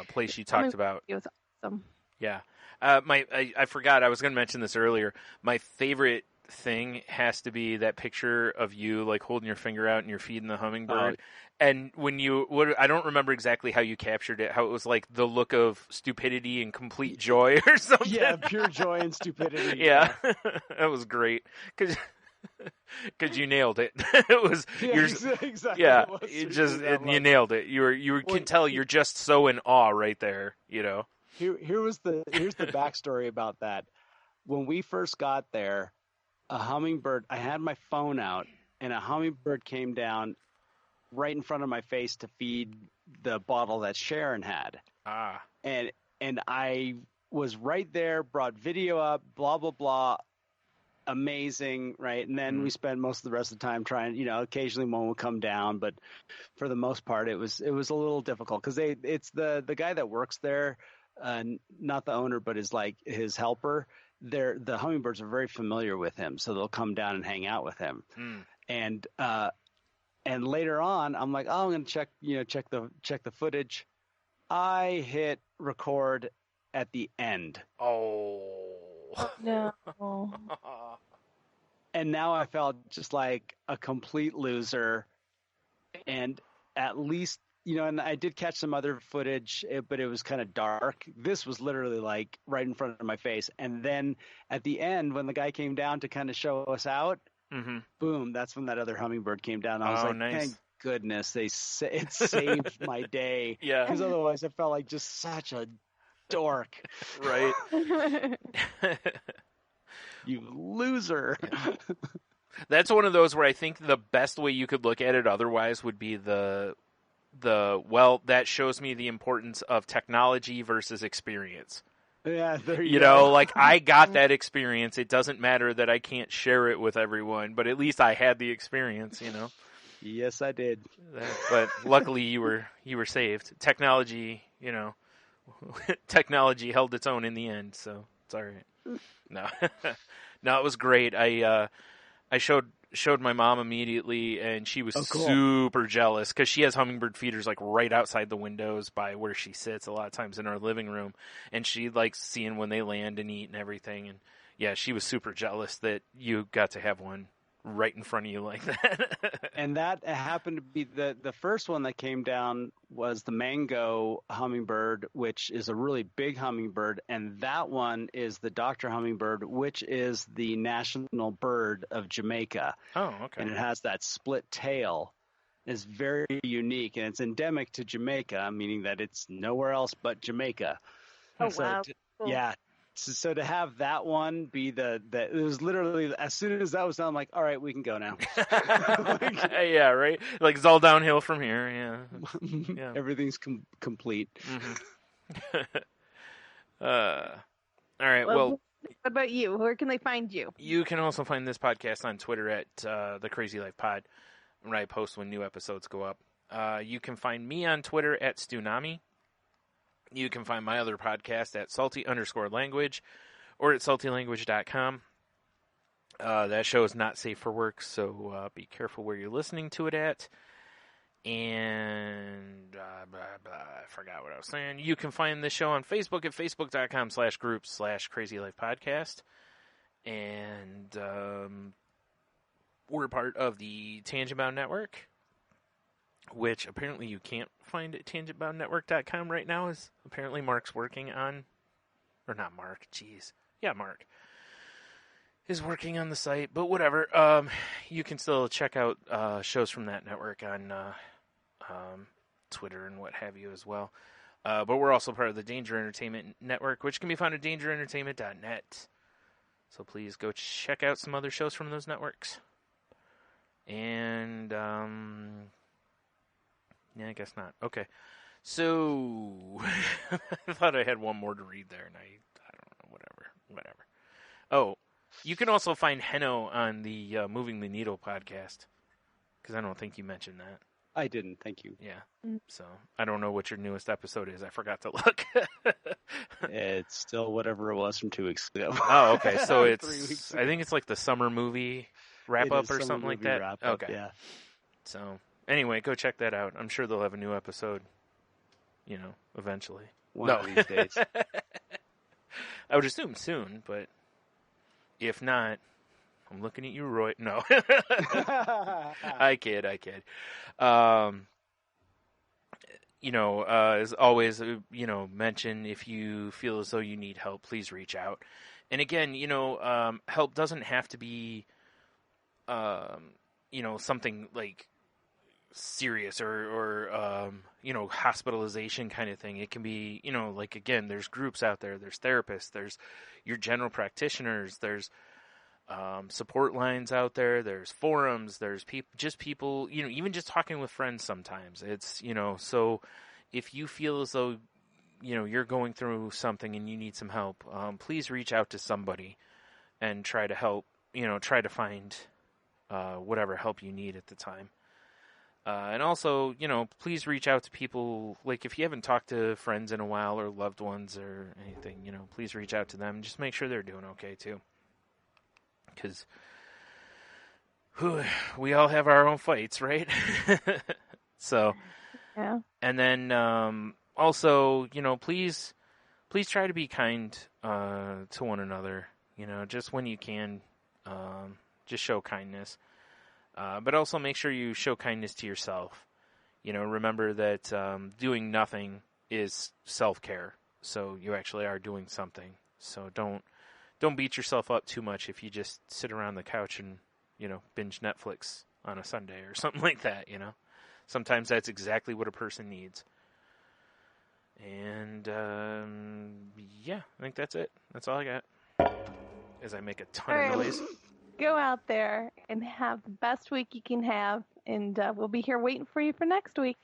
place you talked about. It was awesome. Yeah. I forgot, I was going to mention this earlier. My favorite thing has to be that picture of you like holding your finger out and you're feeding the hummingbird. And when I don't remember exactly how you captured it, how it was like the look of stupidity and complete joy or something. Yeah, pure joy and stupidity. Yeah. That was great. Because you nailed it. It was exactly. Yeah, you nailed it. You can tell you're just so in awe right there, Here's the backstory about that. When we first got there, a hummingbird, I had my phone out and a hummingbird came down right in front of my face to feed the bottle that Sharon had. And I was right there, brought video up, blah, blah, blah. Amazing, right? And then we spent most of the rest of the time trying, occasionally one would come down, but for the most part, it was a little difficult because it's the guy that works there, not the owner, but is like his helper. The hummingbirds are very familiar with him, so they'll come down and hang out with him. And later on, I'm like, oh, I'm going to check the footage. I hit record at the end. Oh no. And now I felt just like a complete loser. And at least, and I did catch some other footage, but it was kind of dark. This was literally like right in front of my face. And then at the end, when the guy came down to kind of show us out, boom, that's when that other hummingbird came down. I was like, nice. Thank goodness it saved my day. Yeah. Because otherwise I felt like just such a dork. Right. You loser. That's one of those where I think the best way you could look at it otherwise would be that shows me the importance of technology versus experience. Yeah, there you go. Like I got that experience. It doesn't matter that I can't share it with everyone, but at least I had the experience, Yes, I did. But luckily you were saved. Technology, technology held its own in the end, so it's all right. No, no, it was great. I showed my mom immediately, and she was super jealous because she has hummingbird feeders like right outside the windows by where she sits a lot of times in our living room, and she likes seeing when they land and eat and everything. And yeah, she was super jealous that you got to have one right in front of you like that. And that happened to be the first one that came down was the mango hummingbird, which is a really big hummingbird, and that one is the Dr. Hummingbird, which is the national bird of Jamaica. Oh, okay. And it has that split tail. It's very unique, and it's endemic to Jamaica, meaning that it's nowhere else but Jamaica. Oh, wow. Cool. Yeah. So to have that one be it was literally as soon as that was done, I'm like, all right, we can go now. Yeah, right. Like it's all downhill from here. Yeah. Everything's complete. Mm-hmm. All right. Well, what about you? Where can they find you? You can also find this podcast on Twitter at the Crazy Life Pod, where I post when new episodes go up. You can find me on Twitter at Stunami. You can find my other podcast at salty_language or at saltylanguage.com. That show is not safe for work, so be careful where you're listening to it at. And I forgot what I was saying. You can find the show on Facebook at facebook.com/groups/crazylifepodcast. And we're part of the Tangent Bound Network, which apparently you can't find at tangentboundnetwork.com right now, is apparently Mark's working on, or not Mark, jeez. Yeah, Mark is working on the site, but whatever. You can still check out shows from that network on Twitter and what have you as well. But we're also part of the Danger Entertainment Network, which can be found at dangerentertainment.net. So please go check out some other shows from those networks. And yeah, I guess not. Okay. So, I thought I had one more to read there, and I don't know, whatever. Oh, you can also find Henno on the Moving the Needle podcast, because I don't think you mentioned that. I didn't, thank you. Yeah. So, I don't know what your newest episode is. I forgot to look. It's still whatever it was from 2 weeks ago. Oh, okay. So, 3 weeks ago. I think it's like the summer movie wrap-up or something like that. Wrap-up, okay. Yeah. So, anyway, go check that out. I'm sure they'll have a new episode, eventually. One of these days. I would assume soon, but if not, I'm looking at you, Roy. No. I kid. As always, mention if you feel as though you need help, please reach out. And again, help doesn't have to be, something like serious or hospitalization kind of thing. It can be, again, there's groups out there, there's therapists, there's your general practitioners, there's support lines out there, there's forums, there's people, even just talking with friends sometimes. It's, so if you feel as though, you're going through something and you need some help, please reach out to somebody and try to help, try to find whatever help you need at the time. And also, please reach out to people, like if you haven't talked to friends in a while or loved ones or anything, please reach out to them and just make sure they're doing okay too. Because we all have our own fights, right? So, yeah. And then also, please try to be kind to one another, just when you can, just show kindness. But also make sure you show kindness to yourself. Remember that doing nothing is self-care. So you actually are doing something. So don't beat yourself up too much if you just sit around the couch and, binge Netflix on a Sunday or something like that, Sometimes that's exactly what a person needs. And, yeah, I think that's it. That's all I got. As I make a ton of noise. Go out there and have the best week you can have, and we'll be here waiting for you for next week.